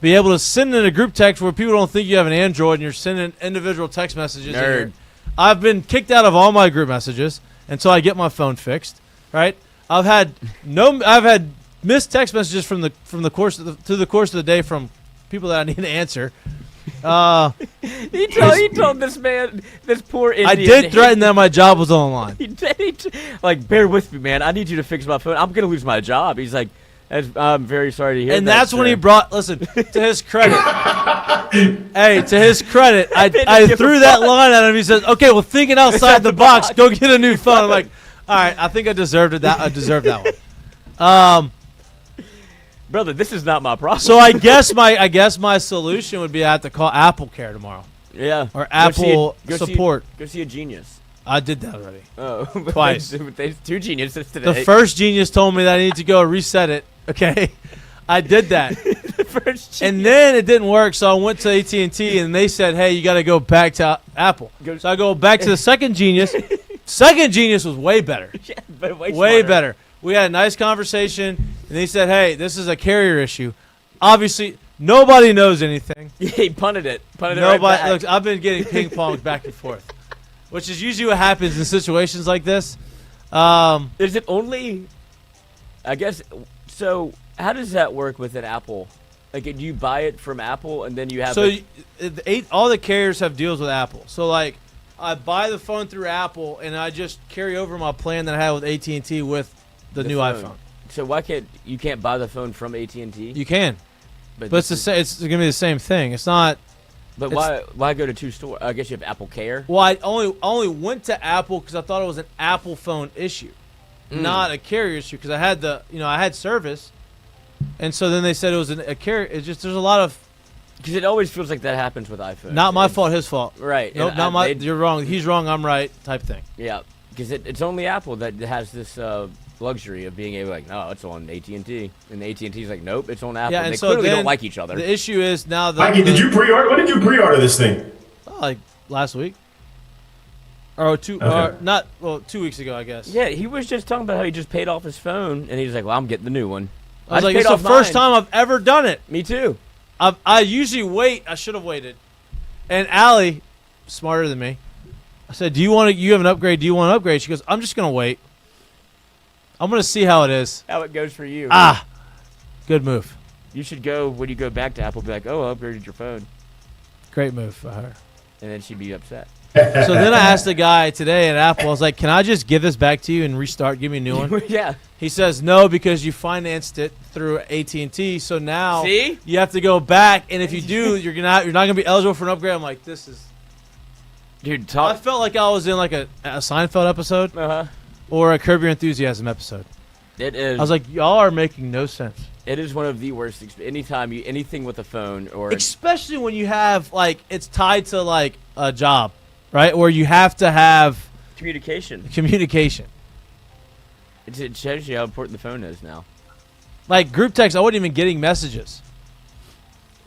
S1: be able to send in a group text where people don't think you have an Android and you're sending individual text messages.
S2: Nerd.
S1: I've been kicked out of all my group messages until I get my phone fixed, right? I've had missed text messages through the course of the day from people that I need to answer.
S2: He told this man, this poor Indian.
S1: I did threaten that my job was on the line.
S2: He did. Like, bear with me, man. I need you to fix my phone. I'm gonna lose my job. He's like, I'm very sorry to hear.
S1: And
S2: that,
S1: that's when
S2: sir.
S1: he brought. Listen, to his credit. Hey, to his credit, I threw that line at him. He says, "Okay, well, thinking outside the box, go get a new phone." I'm like, all right, I think I deserved it. I deserved that one.
S2: Brother, this is not my problem.
S1: So I guess my solution would be I have to call Apple Care tomorrow.
S2: Yeah.
S1: Or Apple support.
S2: Go see a genius.
S1: I did that already.
S2: Oh,
S1: Twice.
S2: They two geniuses today.
S1: The first genius told me that I need to go reset it. Okay, I did that.
S2: The first genius.
S1: And then it didn't work, so I went to AT&T and they said, "Hey, you got to go back to Apple." So I go back to the second genius. Second genius was way better.
S2: Yeah, but way
S1: Way
S2: smarter.
S1: better. We had a nice conversation, and they said, "Hey, this is a carrier issue." Obviously, nobody knows anything.
S2: Yeah, he punted it.
S1: Nobody.
S2: Right back.
S1: Look, I've been getting ping ponged back and forth, which is usually what happens in situations like this.
S2: Is it only? I guess. So, how does that work with an Apple? Like, do you buy it from Apple and then you have?
S1: So, all the carriers have deals with Apple. So, like, I buy the phone through Apple, and I just carry over my plan that I had with AT&T with the new
S2: phone.
S1: iPhone.
S2: So why can't you buy the phone from AT&T?
S1: You can, but it's the same. It's gonna be the same thing. It's not.
S2: But why go to two stores? I guess you have Apple Care.
S1: Well, I only went to Apple because I thought it was an Apple phone issue, not a carrier issue. Because I had I had service, and so then they said it was a carrier. It's just there's a lot of.
S2: Because it always feels like that happens with iPhones.
S1: Not my fault, his fault.
S2: Right.
S1: Nope, not my. You're wrong. He's wrong. I'm right. Type thing.
S2: Yeah. Because it's only Apple that has this luxury of being able to, like, no, it's on AT&T. And AT&T's like, nope, it's on Apple.
S1: Yeah,
S2: and
S1: and
S2: they
S1: so
S2: clearly
S1: then
S2: don't like each other.
S1: The issue is now that.
S4: Mikey, did you pre-order? When did you pre-order this thing?
S1: Like last week. Or 2 weeks ago, I guess.
S2: Yeah, he was just talking about how he just paid off his phone, and he's like, well, I'm getting the new one.
S1: I was like, it's the first time I've ever done it.
S2: Me too.
S1: I usually wait. I should have waited. And Allie, smarter than me, I said, "You have an upgrade? Do you want an upgrade?" She goes, "I'm just gonna wait. I'm gonna see how it is."
S2: How it goes for you.
S1: Good move.
S2: You should go, when you go back to Apple, be like, oh, I upgraded your phone.
S1: Great move for her.
S2: And then she'd be upset.
S1: So then I asked the guy today at Apple, I was like, "Can I just give this back to you and restart? Give me a new one?"
S2: Yeah.
S1: He says, "No, because you financed it through AT&T. So now
S2: See?
S1: you have to go back, and if you do, you're not gonna be eligible for an upgrade." I'm like, "This is."
S2: Dude,
S1: I felt like I was in like a Seinfeld episode or a Curb Your Enthusiasm episode.
S2: It is.
S1: I was like, y'all are making no sense.
S2: It is one of the worst. Anytime anything with a phone or
S1: especially when you have like it's tied to like a job, right? Or you have to have
S2: communication. It shows you how important the phone is now.
S1: Like group text, I wasn't even getting messages.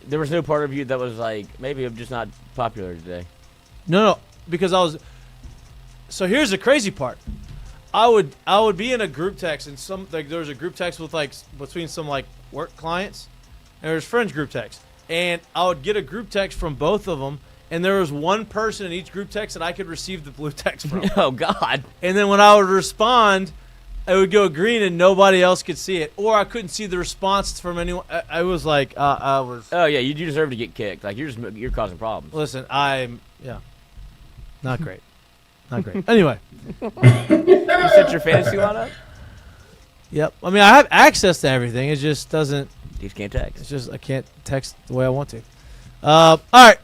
S2: There was no part of you that was like, maybe I'm just not popular today.
S1: No, because I was. So here's the crazy part. I would be in a group text and there was a group text with like between some like work clients, and there's friends group text, and I would get a group text from both of them, and there was one person in each group text that I could receive the blue text from.
S2: Oh God!
S1: And then when I would respond, it would go green and nobody else could see it, or I couldn't see the response from anyone. I was like, I was.
S2: Oh yeah, you deserve to get kicked. Like you're causing problems.
S1: Listen, not great. Not great. Anyway.
S2: You set your fantasy line up?
S1: Yep. I mean, I have access to everything. It just doesn't.
S2: You just can't text.
S1: It's just I can't text the way I want to. All right.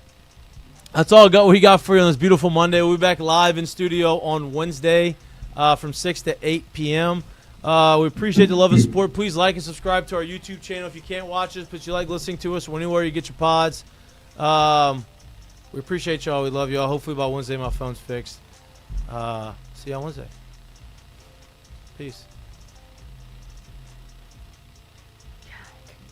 S1: That's all we got for you on this beautiful Monday. We'll be back live in studio on Wednesday from 6 to 8 p.m. We appreciate the love and support. Please like and subscribe to our YouTube channel if you can't watch us, but you like listening to us anywhere you get your pods. We appreciate y'all. We love y'all. Hopefully by Wednesday my phone's fixed. See you on Wednesday. Peace.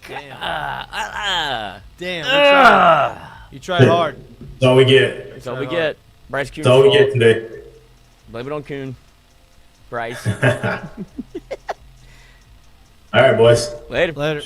S1: Damn. Damn. You tried hard.
S4: That's all we get.
S2: That's all we get. Bryce Koon.
S4: That's all we get today.
S2: Blame it on Koon. Bryce.
S4: All right, boys.
S2: Later.
S1: Later.